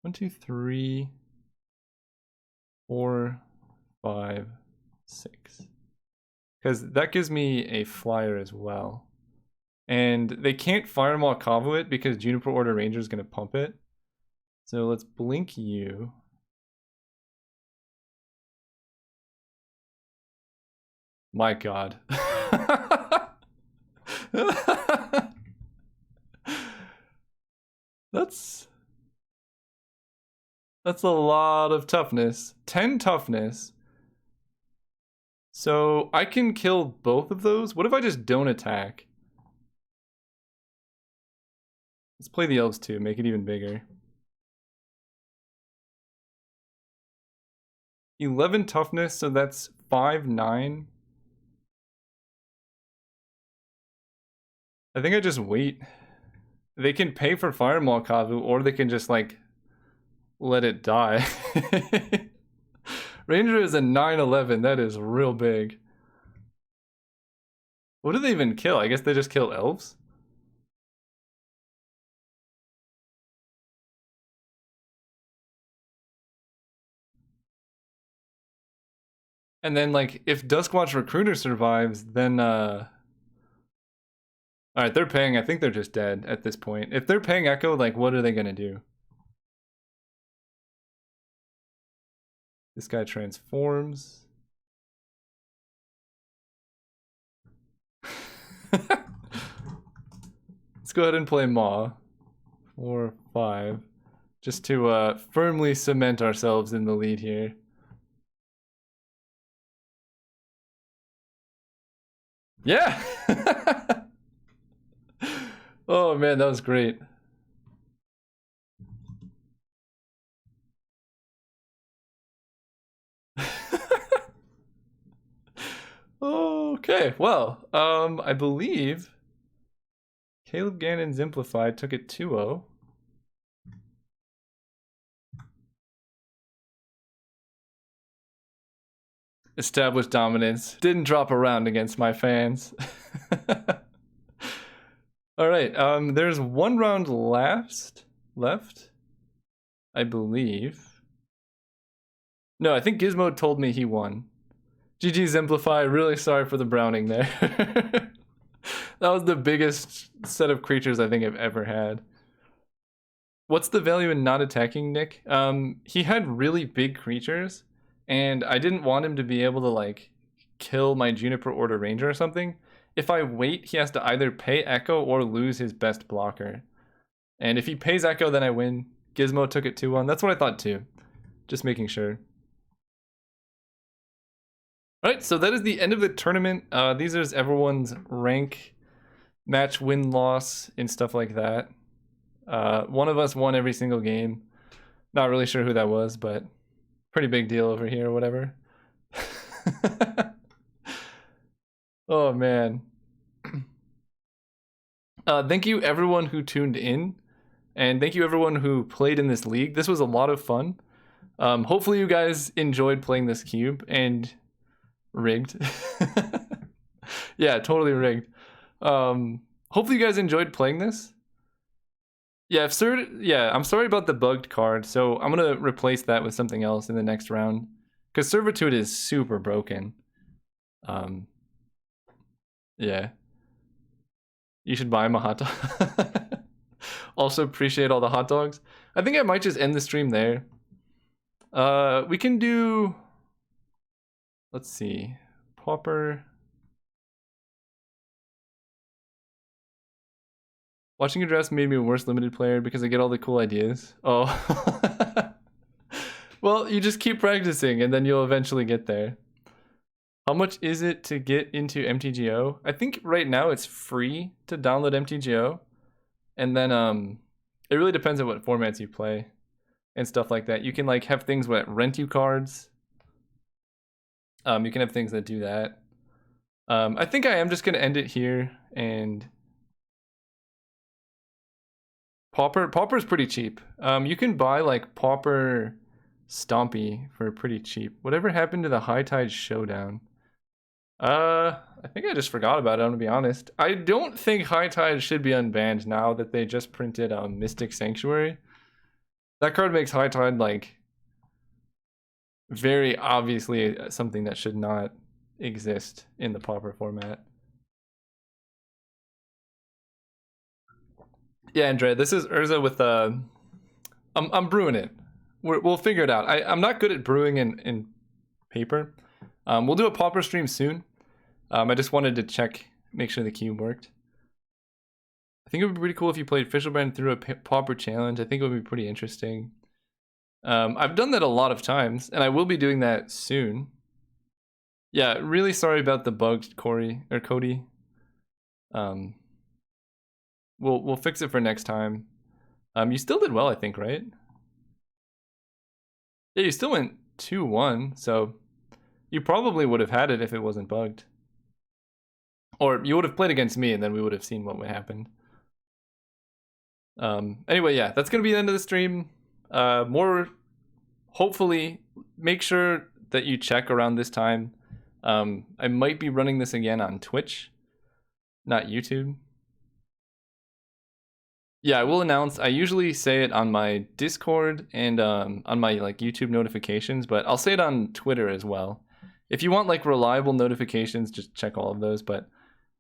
1, 2, 3, 4, 5, 6. Because that gives me a flyer as well. And they can't Firemaw Kavu it because Juniper Order Ranger is going to pump it. So let's blink you. My god. That's a lot of toughness. 10 toughness. So I can kill both of those. What if I just don't attack? Let's play the elves too, make it even bigger. 11 toughness, so that's 5, 9. I think I just wait. They can pay for Firemaw Kavu, or they can just like let it die. Ranger is a 9/11. That is real big. What do they even kill? I guess they just kill elves. And then like if Duskwatch Recruiter survives, then alright, they're paying. I think they're just dead at this point. If they're paying Echo, like what are they gonna do? This guy transforms. Let's go ahead and play Maw. 4, 5. Just to firmly cement ourselves in the lead here. Yeah! Oh man, that was great. Okay, well, I believe Caleb Gannon Simplified took it 2-0. Established dominance. Didn't drop around against my fans. Alright, there's 1 round left, I believe. No, I think Gizmo told me he won. GG Simplify, really sorry for the browning there. That was the biggest set of creatures I think I've ever had. What's the value in not attacking Nick? He had really big creatures, and I didn't want him to be able to like kill my Juniper Order Ranger or something. If I wait, he has to either pay Echo or lose his best blocker. And if he pays Echo, then I win. Gizmo took it 2-1. That's what I thought too. Just making sure. Alright, so that is the end of the tournament. These are everyone's rank match win-loss and stuff like that. One of us won every single game. Not really sure who that was, but pretty big deal over here or whatever. Oh man. Thank you everyone who tuned in, and thank you everyone who played in this league. This was a lot of fun. Hopefully you guys enjoyed playing this cube, and rigged. Yeah, totally rigged. Hopefully you guys enjoyed playing this. Yeah, I'm sorry about the bugged card, so I'm gonna replace that with something else in the next round, because Servitude is super broken. Yeah. You should buy him a hot dog. Also appreciate all the hot dogs. I think I might just end the stream there. We can do, let's see, pauper. Watching your dress made me a worse limited player because I get all the cool ideas. Oh. Well, you just keep practicing and then you'll eventually get there. How much is it to get into MTGO? I think right now it's free to download MTGO. And then it really depends on what formats you play and stuff like that. You can like have things that rent you cards. You can have things that do that. I think I am just gonna end it here. And Pauper's pretty cheap. You can buy like Pauper Stompy for pretty cheap. Whatever happened to the High Tide Showdown? I think I just forgot about it, I'm gonna be honest. I don't think High Tide should be unbanned now that they just printed Mystic Sanctuary. That card makes High Tide like very obviously something that should not exist in the Pauper format. Yeah, Andrea, this is Urza with I'm brewing it. We'll figure it out. I'm not good at brewing in paper. We'll do a pauper stream soon. I just wanted to make sure the cube worked. I think it would be pretty cool if you played Fishelbrand through a pauper challenge. I think it would be pretty interesting. I've done that a lot of times, and I will be doing that soon. Yeah, really sorry about the bugged Cody. We'll fix it for next time. You still did well, I think, right? Yeah, you still went 2-1, so you probably would have had it if it wasn't bugged. Or you would have played against me, and then we would have seen what would happen. Anyway, yeah, that's gonna be the end of the stream. Hopefully, make sure that you check around this time. I might be running this again on Twitch, not YouTube. Yeah, I will announce. I usually say it on my Discord and on my like YouTube notifications, but I'll say it on Twitter as well. If you want like reliable notifications, just check all of those. But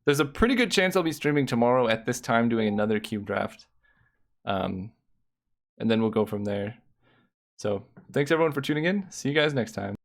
there's a pretty good chance I'll be streaming tomorrow at this time doing another cube draft. And then we'll go from there. So thanks everyone for tuning in. See you guys next time.